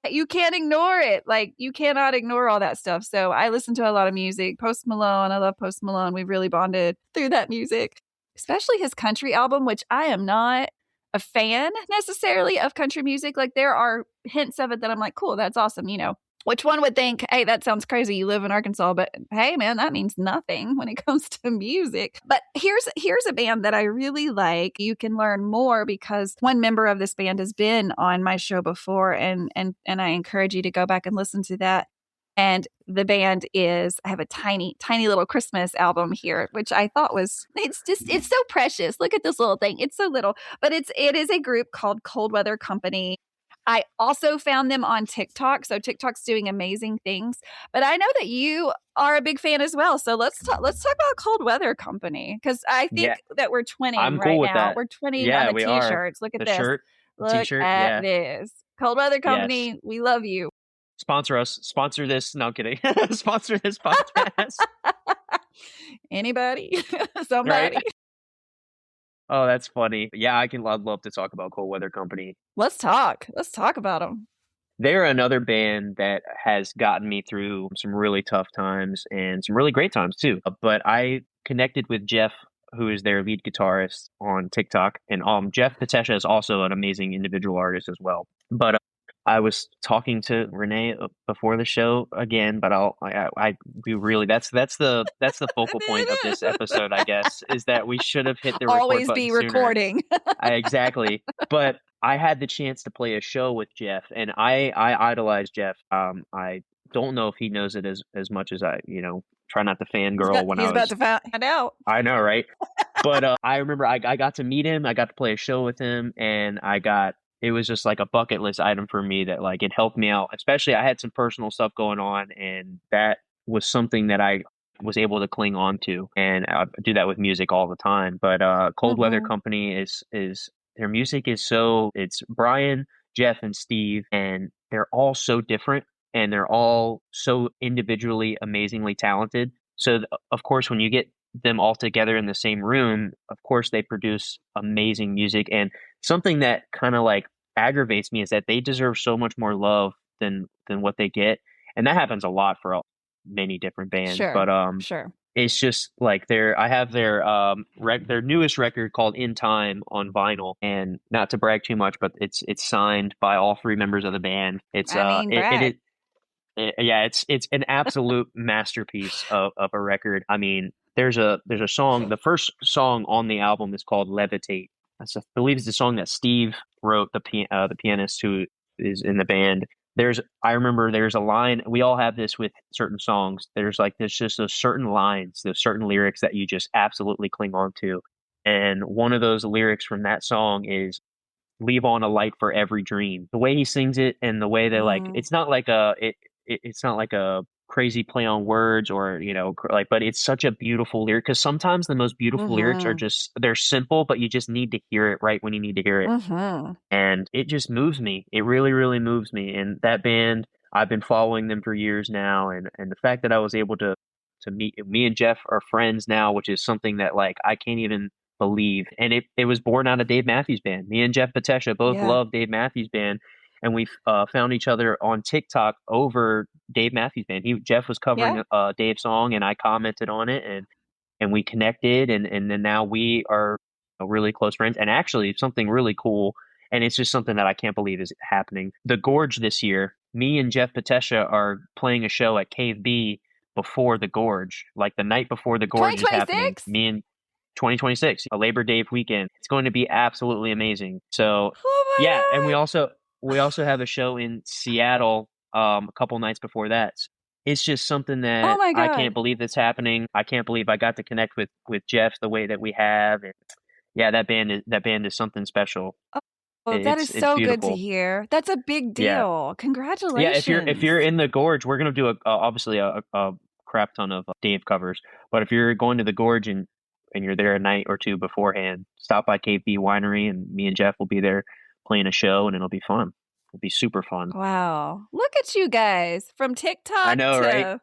you can't ignore it. Like you cannot ignore all that stuff. So I listen to a lot of music. Post Malone. I love Post Malone. We've really bonded through that music, especially his country album, which I am not a fan necessarily of country music. Like there are hints of it that I'm like, cool, that's awesome. Which one would think, hey, that sounds crazy. You live in Arkansas, but hey, man, that means nothing when it comes to music. But here's a band that I really like. You can learn more because one member of this band has been on my show before, and I encourage you to go back and listen to that. And the band I have a tiny, tiny little Christmas album here, which I thought it's so precious. Look at this little thing. It's so little, but it is a group called Cold Weather Company. I also found them on TikTok. So TikTok's doing amazing things, but I know that you are a big fan as well. So let's talk about Cold Weather Company. Cause I think that we're twinning I'm right cool with now. that. We're twinning Yeah, on the we t-shirts. are. Look at The this. shirt, Look t-shirt, at this. Cold Weather Company. Yes. We love you. Sponsor us. Sponsor this. No, I'm kidding. Sponsor this podcast. Anybody? Somebody. Right? Oh, that's funny. Yeah, I'd love to talk about Cold Weather Company. Let's talk about them. They're another band that has gotten me through some really tough times and some really great times too. But I connected with Jeff, who is their lead guitarist, on TikTok, and Jeff Patesha is also an amazing individual artist as well. But I was talking to Renae before the show again, but that's the focal point of this episode, I guess, is that we should have hit the record always button be sooner. recording. Exactly. But I had the chance to play a show with Jeff, and I idolize Jeff. I don't know if he knows it as much as I, try not to fangirl when I was about to find out. I know, right? But I remember I got to meet him. I got to play a show with him, and it was just like a bucket list item for me that like it helped me out. Especially I had some personal stuff going on, and that was something that I was able to cling on to, and I do that with music all the time. But Cold Weather Company is their music is it's Brian, Jeff, and Steve, and they're all so different, and they're all so individually amazingly talented. So of course, when you get them all together in the same room, of course they produce amazing music. And something that kind of like aggravates me is that they deserve so much more love than what they get, and that happens a lot for many different bands. Sure. But Sure. it's just like I have their newest record called In Time on vinyl, and not to brag too much, but it's signed by all three members of the band. It's I mean, brag. yeah, it's an absolute masterpiece of a record. I mean, there's a song. The first song on the album is called Levitate. I believe it's the song that Steve wrote, the pianist who is in the band. I remember there's a line. We all have this with certain songs. There's just those certain lines, those certain lyrics that you just absolutely cling on to. And one of those lyrics from that song is "Leave on a light for every dream." The way he sings it, and the way they it's not like it's not like a crazy play on words, or but it's such a beautiful lyric, because sometimes the most beautiful lyrics are just, they're simple, but you just need to hear it right when you need to hear it. And it just moves me. It really, really moves me. And that band, I've been following them for years now, and the fact that I was able to meet, me and Jeff are friends now, which is something that I can't even believe. And it was born out of Dave Matthews Band. Me and Jeff Patesha both love Dave Matthews Band, and we found each other on TikTok over Dave Matthews Band. Jeff was covering a Dave song, and I commented on it, and we connected, and then now we are really close friends. And actually, something really cool, and it's just something that I can't believe is happening. The Gorge this year, me and Jeff Patesha are playing a show at Cave B before the Gorge, like the night before the Gorge is happening. Me and 2026, a Labor Day weekend. It's going to be absolutely amazing. So God. and we also have a show in Seattle a couple nights before that. It's just something that I can't believe that's happening. I can't believe I got to connect with Jeff the way that we have. And yeah, that band is something special. Well, that is so good to hear. That's a big deal. Congratulations. Yeah, if you're in the Gorge, we're gonna do obviously a crap ton of Dave covers. But if you're going to the Gorge and you're there a night or two beforehand, stop by Cave B Winery, and me and Jeff will be there playing a show, and it'll be fun. It'll be super fun. Wow. Look at you guys, from TikTok I know, right?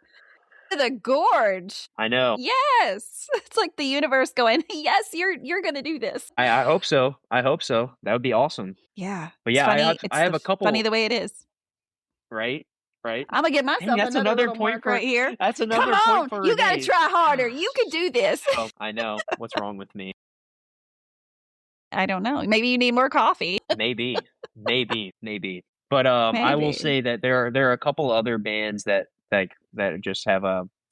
to the Gorge. I know. Yes. It's like the universe going, yes, you're going to do this. I hope so. That would be awesome. Yeah. But yeah, I have a couple. Funny the way it is. Right. I'm going to get myself another point right here. That's another point for you got to try harder. You can do this. Oh, I know. What's wrong with me? I don't know. Maybe you need more coffee. Maybe. But I will say that there are a couple other bands that just have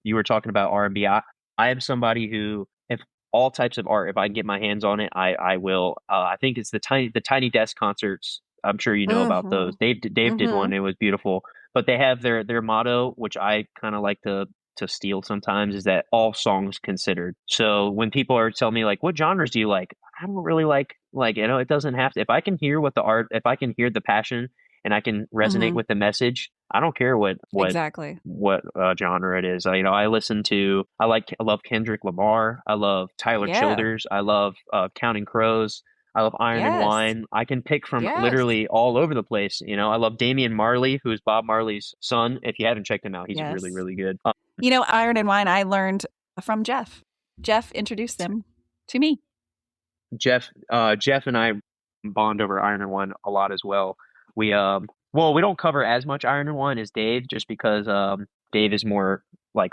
you were talking about R&B. I am somebody who, if all types of art, if I can get my hands on it, I will. I think it's the Tiny Desk concerts. I'm sure you know about those. Dave did one. It was beautiful. But they have their motto, which I kind of like to steal sometimes, is that all songs considered. So when people are telling me what genres do you like, I don't really like it doesn't have to. If I can hear if I can hear the passion, and I can resonate with the message, I don't care what genre it is. I love Kendrick Lamar. I love Tyler Childers. I love Counting Crows. I love Iron and Wine. I can pick from literally all over the place. I love Damian Marley, who is Bob Marley's son. If you haven't checked him out, he's really, really good. Iron and Wine, I learned from Jeff. Jeff introduced them to me. Jeff and I bond over Iron and Wine a lot as well. We we don't cover as much Iron and Wine as Dave, just because Dave is more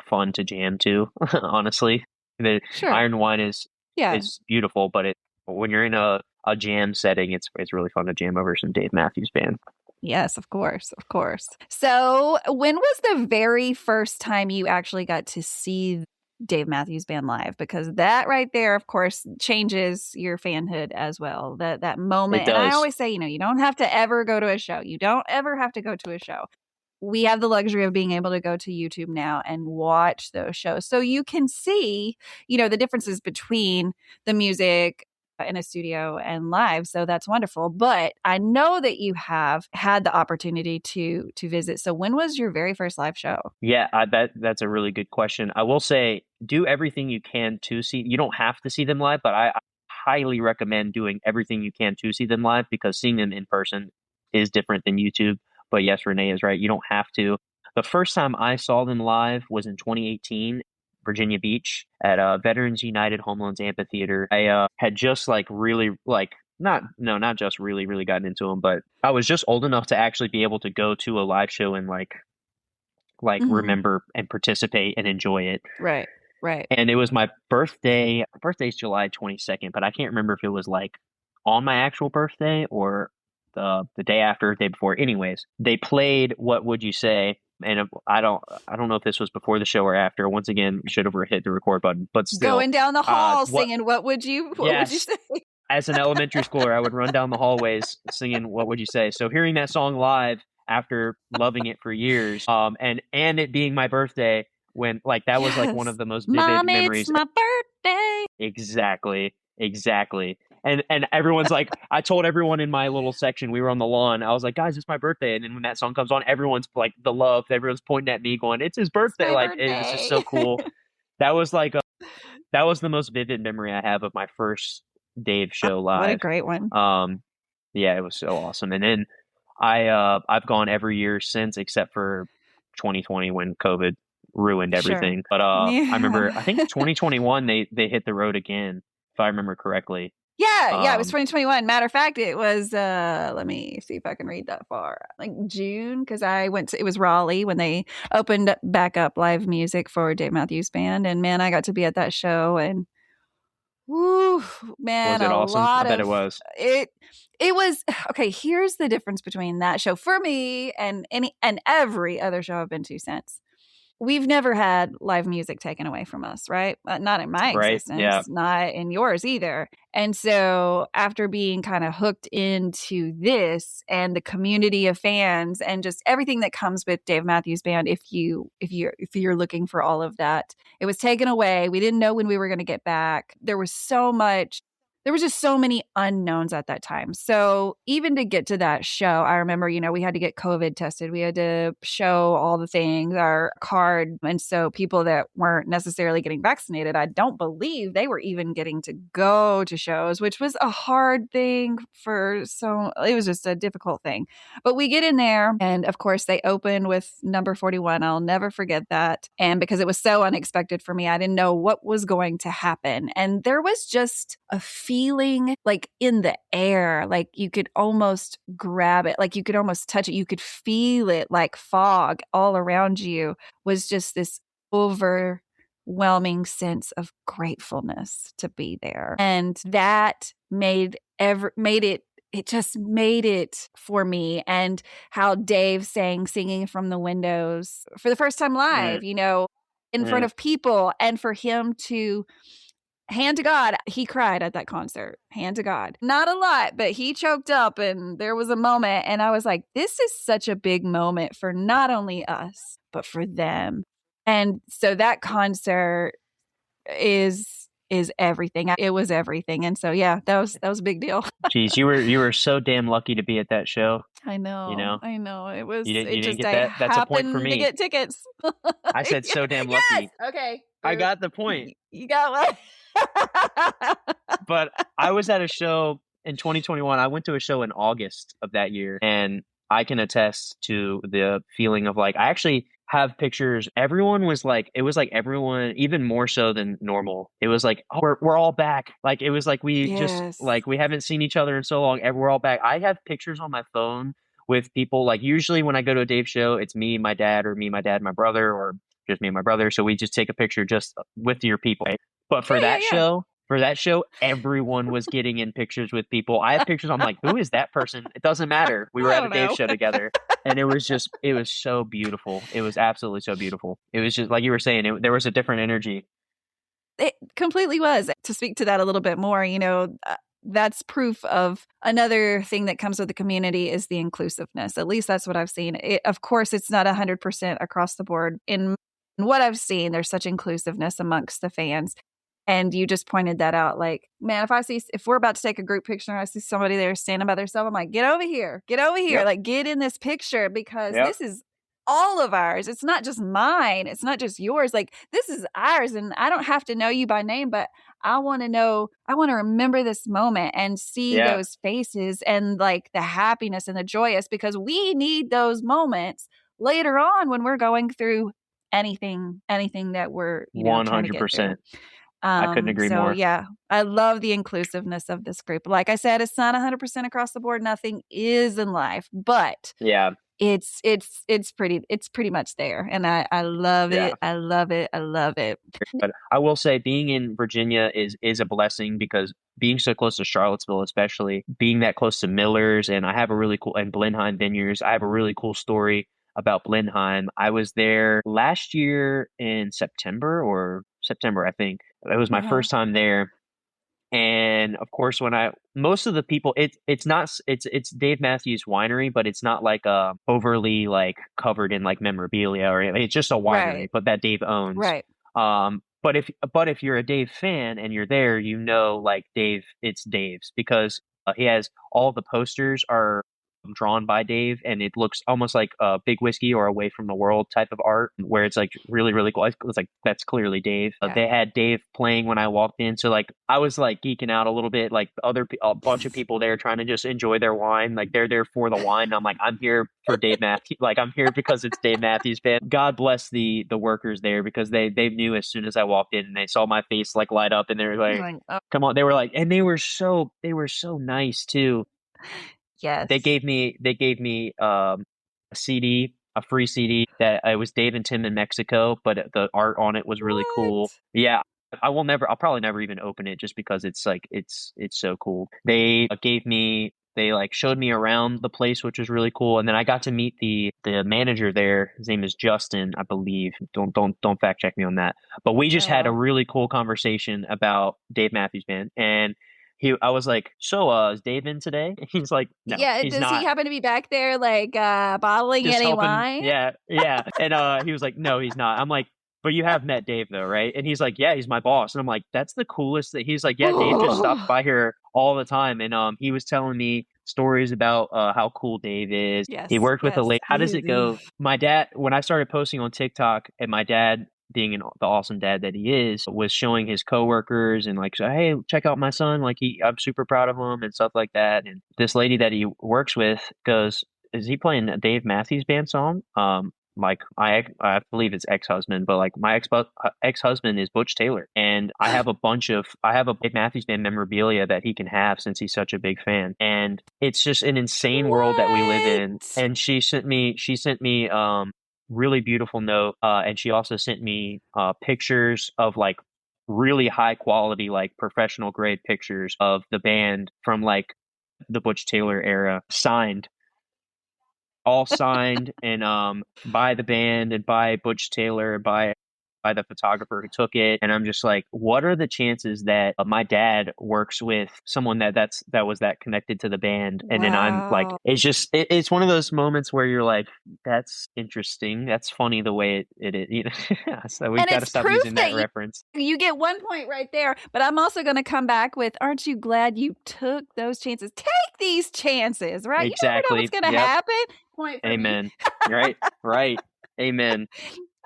fun to jam to. Honestly, Iron and Wine is beautiful, but when you're in a jam setting, it's really fun to jam over some Dave Matthews Band. Yes, of course. So when was the very first time you actually got to see Dave Matthews Band live? Because that right there, of course, changes your fanhood as well. That moment. And I always say, you don't have to ever go to a show. You don't ever have to go to a show. We have the luxury of being able to go to YouTube now and watch those shows. So you can see, the differences between the music in a studio and live. So that's wonderful. But I know that you have had the opportunity to visit. So when was your very first live show? Yeah, that's a really good question. I will say, do everything you can to see. You don't have to see them live, but I highly recommend doing everything you can to see them live, because seeing them in person is different than YouTube. But yes, Renae is right. You don't have to. The first time I saw them live was in 2018. Virginia Beach at Veterans United Homelands Amphitheater. I had just really not just really, really gotten into them, but I was just old enough to actually be able to go to a live show and like remember and participate and enjoy it. Right. And it was my birthday. My birthday's July 22nd, but I can't remember if it was like on my actual birthday or the day after, day before. Anyways, they played What Would You Say? And I don't know if this was before the show or after. Once again, we should have hit the record button, but still. Going down the hall singing What Would You Say? As an elementary schooler, I would run down the hallways singing What Would You Say? So hearing that song live after loving it for years, and it being my birthday, when like that was like one of the most vivid memories. It's my birthday. Exactly. And everyone's like, I told everyone in my little section, we were on the lawn, I was like, guys, it's my birthday. And then when that song comes on, everyone's like, everyone's pointing at me going, it's his birthday. It was just so cool. That was like that was the most vivid memory I have of my first Dave show live. What a great one. Yeah, it was so awesome. And then I've gone every year since, except for 2020 when COVID ruined everything. Sure. But I remember, I think 2021 they hit the road again, if I remember correctly. Yeah, it was 2021. Matter of fact, it was let me see if I can read that far. Like June, because I went to, it was Raleigh when they opened back up live music for Dave Matthews Band, and man, I got to be at that show, and woo, man, was it awesome? I bet it was. It was okay. Here's the difference between that show for me and every other show I've been to since. We've never had live music taken away from us, right? Not in my existence, not in yours either. And so after being kind of hooked into this and the community of fans and just everything that comes with Dave Matthews Band, if you're looking for all of that, it was taken away. We didn't know when we were going to get back. There was just so many unknowns at that time. So even to get to that show, I remember, we had to get COVID tested. We had to show all the things, our card. And so people that weren't necessarily getting vaccinated, I don't believe they were even getting to go to shows, which was a hard thing it was just a difficult thing. But we get in there, and of course they open with number 41. I'll never forget that. And because it was so unexpected for me, I didn't know what was going to happen. And there was just a feeling like in the air, like you could almost grab it, like you could almost touch it. You could feel it like fog all around you. Was just this overwhelming sense of gratefulness to be there. And that made it for me. And how Dave singing from the windows for the first time live, in front of people, and for him to hand to God, he cried at that concert. Hand to God. Not a lot, but he choked up, and there was a moment, and I was like, this is such a big moment for not only us, but for them. And so that concert is everything. It was everything. And so, yeah, that was a big deal. Jeez, you were so damn lucky to be at that show. I know. I know. It was. You didn't get that. That's a point for me. To get tickets. I said so damn lucky. Yes! Okay. I got the point. You got what? But I was at a show in 2021. I went to a show in August of that year, and I can attest to the feeling of like, I actually have pictures. Everyone was like, it was like everyone, even more so than normal. It was like, oh, we're all back. Like, it was like, just like, we haven't seen each other in so long. We're all back. I have pictures on my phone with people. Like, usually when I go to a Dave show, it's me, my dad, my brother, or just me and my brother. So we just take a picture just with your people. Right? But for that show, everyone was getting in pictures with people. I have pictures. I'm like, who is that person? It doesn't matter. We were at a Dave show together, and it was so beautiful. It was absolutely so beautiful. It was just like you were saying, there was a different energy. It completely was. To speak to that a little bit more, that's proof of another thing that comes with the community is the inclusiveness. At least that's what I've seen. Of course, it's not 100% across the board. In what I've seen, there's such inclusiveness amongst the fans. And you just pointed that out. Like, man, if we're about to take a group picture and I see somebody there standing by themselves, I'm like, get over here. Yep. Like, get in this picture, because this is all of ours. It's not just mine. It's not just yours. Like, this is ours. And I don't have to know you by name, but I want to remember this moment and see those faces and like the happiness and the joyous, because we need those moments later on when we're going through anything that we're 100%. I couldn't agree So more. yeah, I love the inclusiveness of this group. Like I said, it's not 100% across the board. Nothing is in life, but Yeah. it's pretty much there, and I love Yeah. it. I love it. I love it. But I will say being in Virginia is a blessing because being so close to Charlottesville, especially being that close to Miller's, and I have a really cool, and Blenheim Vineyards, I have a really cool story about Blenheim. I was there last year in September, I think. It was my first time there. And of course, most of the people, it's Dave Matthews Winery, but it's not like overly like covered in like memorabilia or anything. It's just a winery, but that Dave owns. Right. But if you're a Dave fan and you're there, you know, like Dave, it's Dave's because he has all the posters are drawn by Dave, and it looks almost like a Big Whiskey or Away from the World type of art, where it's like really, really cool. It's like that's clearly Dave. Yeah. They had Dave playing when I walked in, so like I was like geeking out a little bit. Like a bunch of people there trying to just enjoy their wine, like they're there for the wine. I'm like, I'm here for Dave Matthews. Like I'm here because it's Dave Matthews Band. God bless the workers there because they knew as soon as I walked in and they saw my face like light up, and they were like, come on. They were like, and they were so nice too. Yes. They gave me a CD, a free CD that it was Dave and Tim in Mexico, but the art on it was really cool. Yeah. I'll probably never even open it just because it's like, it's so cool. They like showed me around the place, which was really cool. And then I got to meet the manager there. His name is Justin, I believe. Don't fact check me on that. But we just had a really cool conversation about Dave Matthews Band. And I was like, so is Dave in today? He's like, no, yeah. he's Does not. he happen to be back there like bottling Just any helping. wine? Yeah. And he was like, no, he's not. I'm like, but you have met Dave though, right? And he's like, yeah, he's my boss. And I'm like, that's the coolest thing. He's like, yeah, Dave just stops by here all the time. And he was telling me stories about how cool Dave is. Yes, he worked with a lady. How does it go? My dad, when I started posting on TikTok, and my dad, being the awesome dad that he is, was showing his coworkers and like, so, hey, check out my son. Like I'm super proud of him and stuff like that. And this lady that he works with goes, is he playing a Dave Matthews Band song? Like I believe it's ex-husband, but like my ex-husband is Butch Taylor, and I have a Dave Matthews Band memorabilia that he can have since he's such a big fan. And it's just an insane world that we live in. And she sent me really beautiful note, and she also sent me pictures of like really high quality, like professional grade pictures of the band from like the Butch Taylor era, all signed and by the band and by Butch Taylor, by the photographer who took it. And I'm just like, what are the chances that my dad works with someone that was connected to the band? And then I'm like, it's just, it's one of those moments where you're like, that's interesting. That's funny the way it is. You know? So we've got to stop using that reference. You get 1 point right there, but I'm also going to come back with, aren't you glad you took those chances? Take these chances, right? Exactly. You never know what's going to happen. Point for Amen. me. Right. Amen.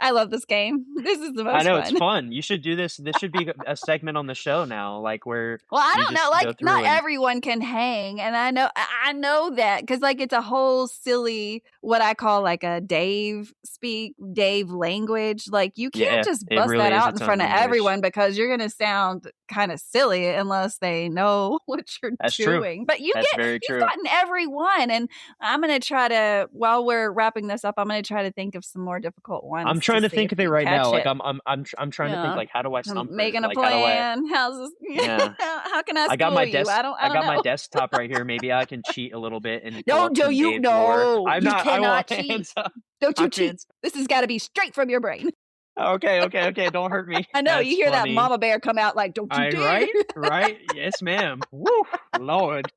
I love this game. This is the most I know, fun. it's fun. You should do this. This should be a segment on the show now, like where. Well, I don't know. Like, not everyone can hang, and I know that because like it's a whole silly what I call like a Dave language. Like you can't just bust really that out in its own front of language. everyone because you're gonna sound kind of silly unless they know what you're That's doing. true. But you've gotten every one, and I'm gonna try to. While we're wrapping this up, I'm gonna try to think of some more difficult ones. I'm trying to think of it right now. Like I'm trying to think like, how do I stump I'm making a like, plan. How's this? Yeah. How can I? I got my desk. I don't got know. my desktop right here. Maybe I can cheat a little bit and. Don't do you? No, I'm you not. cannot cheat. Don't you cheat? This has got to be straight from your brain. Okay. Don't hurt me. I know. That's you hear funny. that mama bear come out like, don't you dare. Right. Yes, ma'am. Woo, Lord.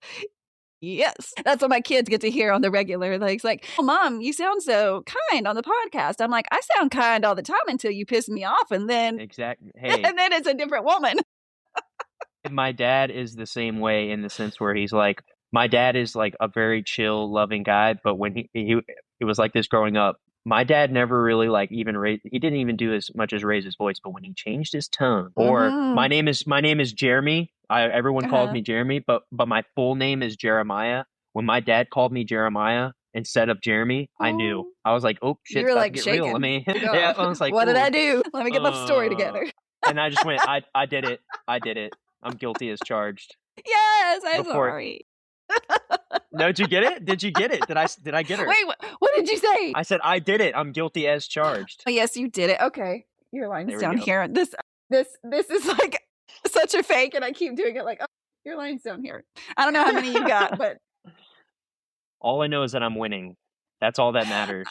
Yes. That's what my kids get to hear on the regular. Like, it's like, oh, Mom, you sound so kind on the podcast. I'm like, I sound kind all the time until you piss me off. And then. Exactly. Hey. And then it's a different woman. My dad is the same way in the sense where he's like, my dad is like a very chill, loving guy. But when he was like this growing up, my dad never really like even he didn't even do as much as raise his voice. But when he changed his tone, or my name is Jeremy. Everyone calls me Jeremy, but my full name is Jeremiah. When my dad called me Jeremiah instead of Jeremy, I knew. I was like, oh shit, you were like get shaking. real. I mean, I was like, what did I do? Let me get my story together. And I just went, I did it. I did it. I'm guilty as charged. Yes, I'm sorry. No, did you get it? Did you get it? Did I get her? Wait, what did you say? I said, I did it. I'm guilty as charged. Oh, yes, you did it. Okay. Your line's There we down go. here. This is like such a fake, and I keep doing it like, oh, your line's down here. I don't know how many you got, but all I know is that I'm winning. That's all that matters.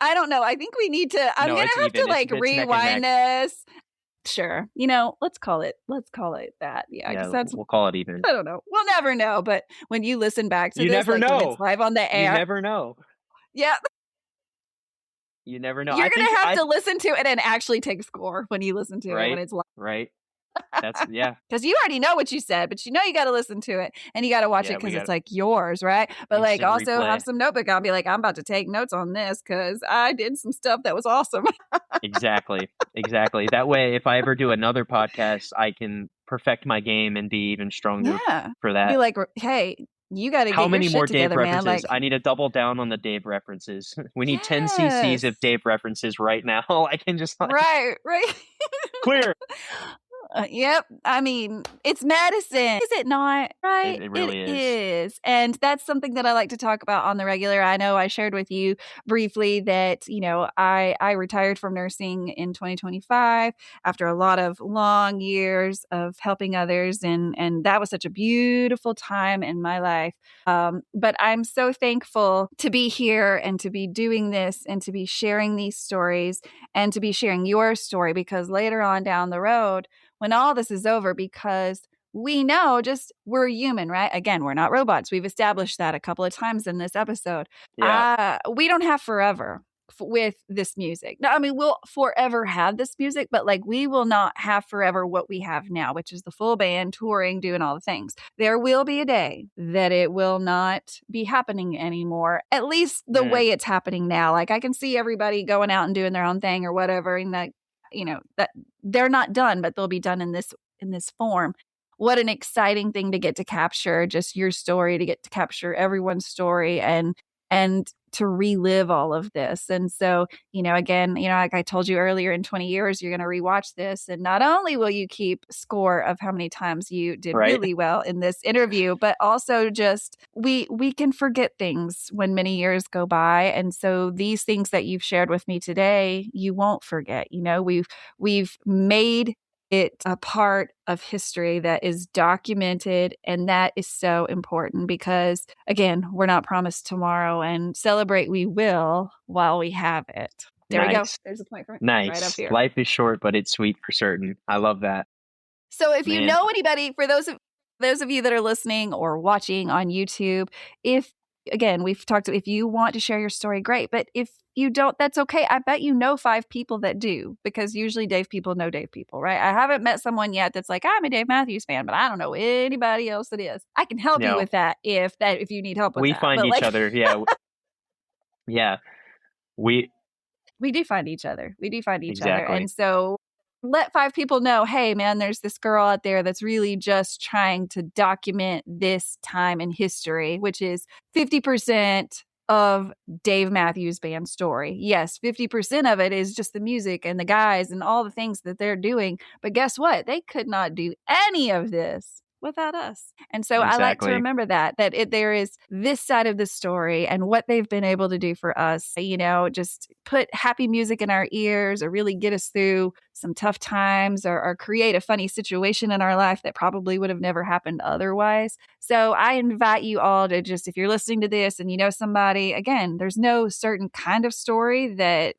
I don't know. I think we need to, I'm going to have to like It's neck and rewind neck. this. Sure. Let's call it that. Yeah. Yeah, 'cause that's, we'll call it even. I don't know. We'll never know. But when you listen back to You this, never like, when know. it's live on the air. You never know. Yeah. You never know. You're going to have to listen to it and actually take score when you listen to it when it's live. Right. That's, yeah. Because you already know what you said, but you got to listen to it and you got to watch it because it's like yours, right? But like Instant also replay. have some notebook. I'll be like, I'm about to take notes on this because I did some stuff that was awesome. Exactly. That way, if I ever do another podcast, I can perfect my game and be even stronger for that. Be like, hey, you got to get How many your more shit Dave together, references? man. Like, I need to double down on the Dave references. We need 10 cc's of Dave references right now. I can just like, right. clear. Yep. I mean, it's medicine, is it not? Right? It really is. And that's something that I like to talk about on the regular. I know I shared with you briefly that, I retired from nursing in 2025 after a lot of long years of helping others. And that was such a beautiful time in my life. But I'm so thankful to be here and to be doing this and to be sharing these stories and to be sharing your story, because later on down the road, when all this is over, because we know we're human, right? Again, we're not robots. We've established that a couple of times in this episode. Yeah. We don't have forever with this music. No, I mean, we'll forever have this music, but like we will not have forever what we have now, which is the full band touring, doing all the things. There will be a day that it will not be happening anymore, at least the way it's happening now. Like I can see everybody going out and doing their own thing or whatever, and that, that they're not done, but they'll be done in this form. What an exciting thing to get to capture just your story, to get to capture everyone's story and to relive all of this. And so, again, like I told you earlier, in 20 years, you're going to rewatch this. And not only will you keep score of how many times you did really well in this interview, but also just we can forget things when many years go by. And so these things that you've shared with me today, you won't forget. We've made it a part of history that is documented, and that is so important because, again, we're not promised tomorrow, and celebrate we will while we have it. There we go. There's a point for me. Nice. Right up here. Life is short, but it's sweet for certain. I love that. So if you know anybody, for those of you that are listening or watching on YouTube, again, we've talked, if you want to share your story, great. But if you don't, that's okay. I bet 5 people that do, because usually Dave people know Dave people, right? I haven't met someone yet that's like, I'm a Dave Matthews fan, but I don't know anybody else that is. I can help you with that if you need help with that. We find each other. Yeah. Yeah. We do find each other. We do find each other. Exactly. And so let 5 people know, hey, man, there's this girl out there that's really just trying to document this time in history, which is 50% of Dave Matthews Band story. Yes, 50% of it is just the music and the guys and all the things that they're doing. But guess what? They could not do any of this without us. And so I like to remember that there is this side of the story and what they've been able to do for us, just put happy music in our ears or really get us through some tough times or create a funny situation in our life that probably would have never happened otherwise. So I invite you all to just, if you're listening to this and you know somebody, again, there's no certain kind of story that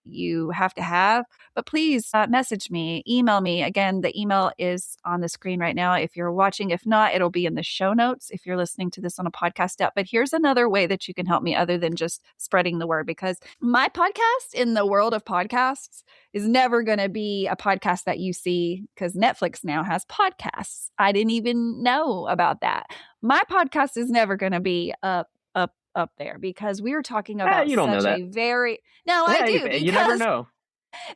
you have to have, but please message me, email me. Again, the email is on the screen right now if you're watching. If not, it'll be in the show notes if you're listening to this on a podcast app. But here's another way that you can help me other than just spreading the word, because my podcast in the world of podcasts is never going to be a podcast that you see, because Netflix now has podcasts. I didn't even know about that. My podcast is never going to be up there, because we were talking about you don't know that. I do, you never know.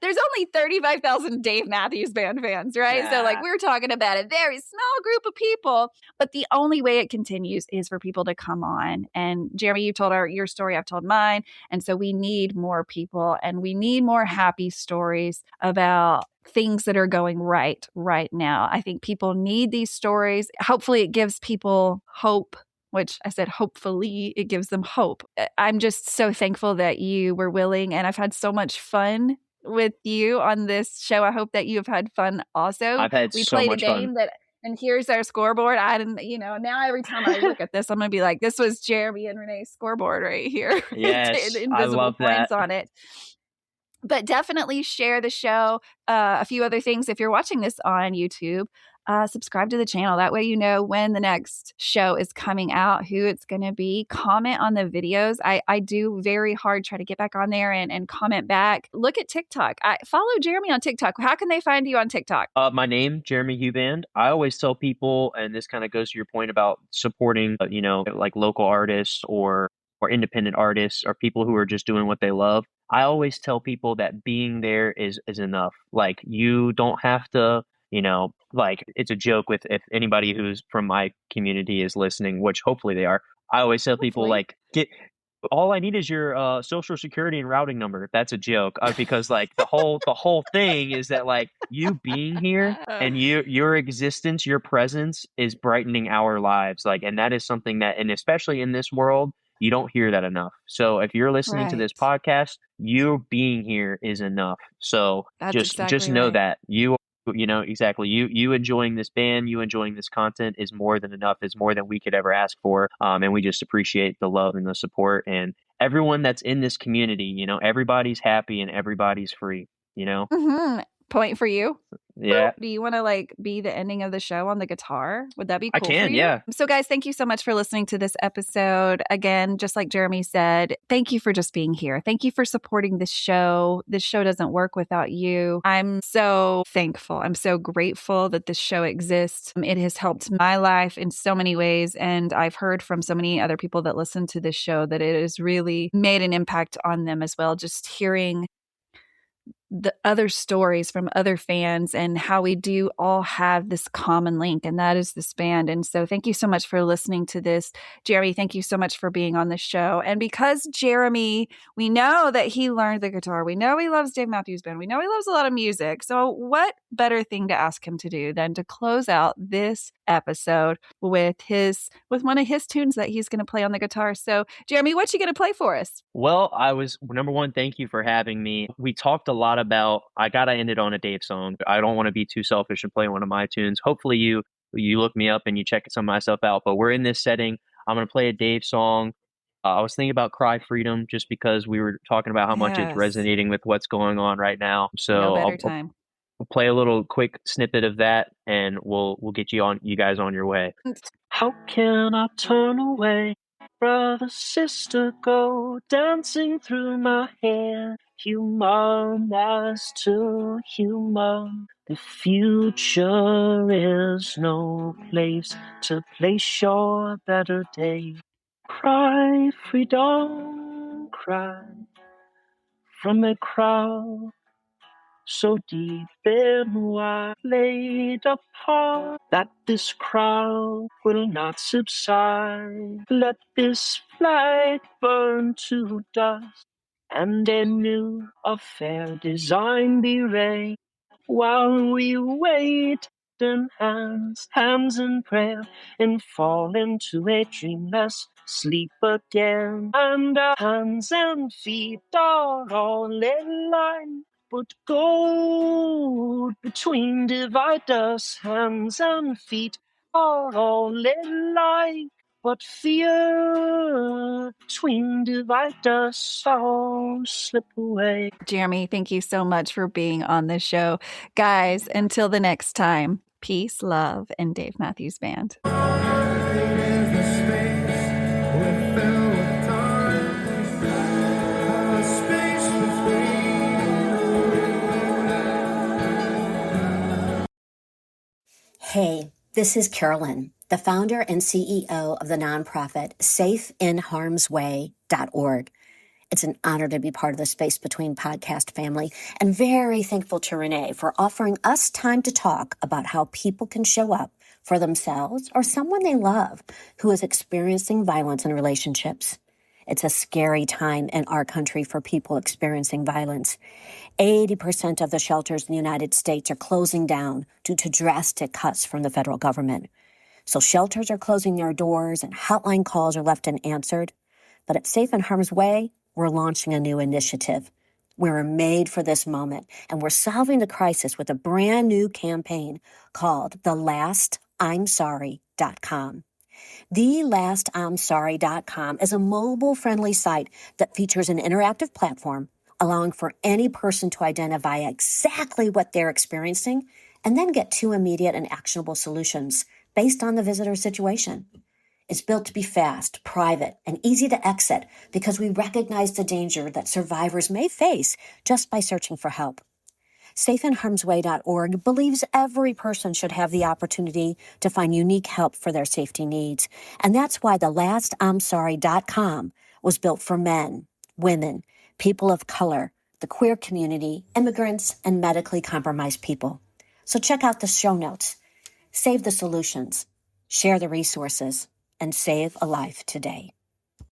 There's only 35,000 Dave Matthews Band fans, right? So like we're talking about a very small group of people, but the only way it continues is for people to come on. And Jeremy, you told your story, I've told mine. And so we need more people and we need more happy stories about things that are going right now. I think people need these stories. Hopefully it gives people hope, which I said, hopefully it gives them hope. I'm just so thankful that you were willing, and I've had so much fun with you on this show. I hope that you have had fun also. I've had we so played much a game fun. and here's our scoreboard. I didn't, now every time I look at this, I'm going to be like, this was Jeremy and Renae's scoreboard right here. Yes, I Invisible love points that. on it. But definitely share the show. A few other things, if you're watching this on YouTube, subscribe to the channel. That way you know when the next show is coming out, who it's going to be. Comment on the videos. I do very hard try to get back on there and comment back. Look at TikTok. Follow Jeremy on TikTok. How can they find you on TikTok? My name, Jeremy Huband. I always tell people, and this kind of goes to your point about supporting, like local artists or independent artists or people who are just doing what they love. I always tell people that being there is enough. Like you don't have to, like it's a joke with if anybody who's from my community is listening, which hopefully they are. I always tell people like all I need is your social security and routing number. That's a joke because like the whole thing is that like you being here and your existence, your presence is brightening our lives. Like, and that is something that, and especially in this world, you don't hear that enough. So if you're listening to this podcast, you being here is enough. So just know that exactly. You enjoying this band, you enjoying this content is more than enough. Is more than we could ever ask for. And we just appreciate the love and the support and everyone that's in this community. Everybody's happy and everybody's free. Mm-hmm. Point for you. Yeah. Do you want to like be the ending of the show on the guitar? Would that be cool? I can, for you? yeah. So guys, thank you so much for listening to this episode. Again, just like Jeremy said, thank you for just being here. Thank you for supporting this show. This show doesn't work without you. I'm so thankful. I'm so grateful that this show exists. It has helped my life in so many ways. And I've heard from so many other people that listen to this show that it has really made an impact on them as well. Just hearing the other stories from other fans and how we do all have this common link, and that is this band. And so thank you so much for listening to this. Jeremy, thank you so much for being on the show. And because Jeremy, we know that he learned the guitar. We know he loves Dave Matthews Band. We know he loves a lot of music. So what better thing to ask him to do than to close out this episode with one of his tunes that he's going to play on the guitar. So Jeremy, what you going to play for us? Well, number one, thank you for having me. We talked a lot about, I got to end it on a Dave song. I don't want to be too selfish and play one of my tunes. Hopefully you look me up and you check some of my stuff out, but we're in this setting. I'm going to play a Dave song. I was thinking about Cry Freedom just because we were talking about how much it's resonating with what's going on right now. So no better time. We'll play a little quick snippet of that and we'll get you guys on your way. How can I turn away? Brother, sister, go dancing through my hair. Human as to human. The future is no place to place your better day. Cry, freedom, cry from a crowd so deep and wide, laid apart, that this crowd will not subside. Let this flag burn to dust, and a new, a fair design be raised, while we wait in hands in prayer, and fall into a dreamless sleep again. And our hands and feet are all in line, but gold between divide us. Hands and feet are all in line, but fear between divide us, all slip away. Jeremy, thank you so much for being on this show. Guys, until the next time, peace, love, and Dave Matthews Band. Hey, this is Carolyn, the founder and CEO of the nonprofit SafeInHarmsWay.org. It's an honor to be part of the Space Between podcast family, and very thankful to Renee for offering us time to talk about how people can show up for themselves or someone they love who is experiencing violence in relationships. It's a scary time in our country for people experiencing violence. 80% of the shelters in the United States are closing down due to drastic cuts from the federal government. So shelters are closing their doors and hotline calls are left unanswered. But at Safe in Harm's Way, we're launching a new initiative. We're made for this moment, and we're solving the crisis with a brand new campaign called TheLastI'mSorry.com. TheLastI'mSorry.com is a mobile-friendly site that features an interactive platform allowing for any person to identify exactly what they're experiencing and then get 2 immediate and actionable solutions based on the visitor's situation. It's built to be fast, private, and easy to exit because we recognize the danger that survivors may face just by searching for help. SafeInHarmsWay.org believes every person should have the opportunity to find unique help for their safety needs. And that's why TheLastI'mSorry.com was built for men, women, people of color, the queer community, immigrants, and medically compromised people. So check out the show notes. Save the solutions, share the resources, and save a life today.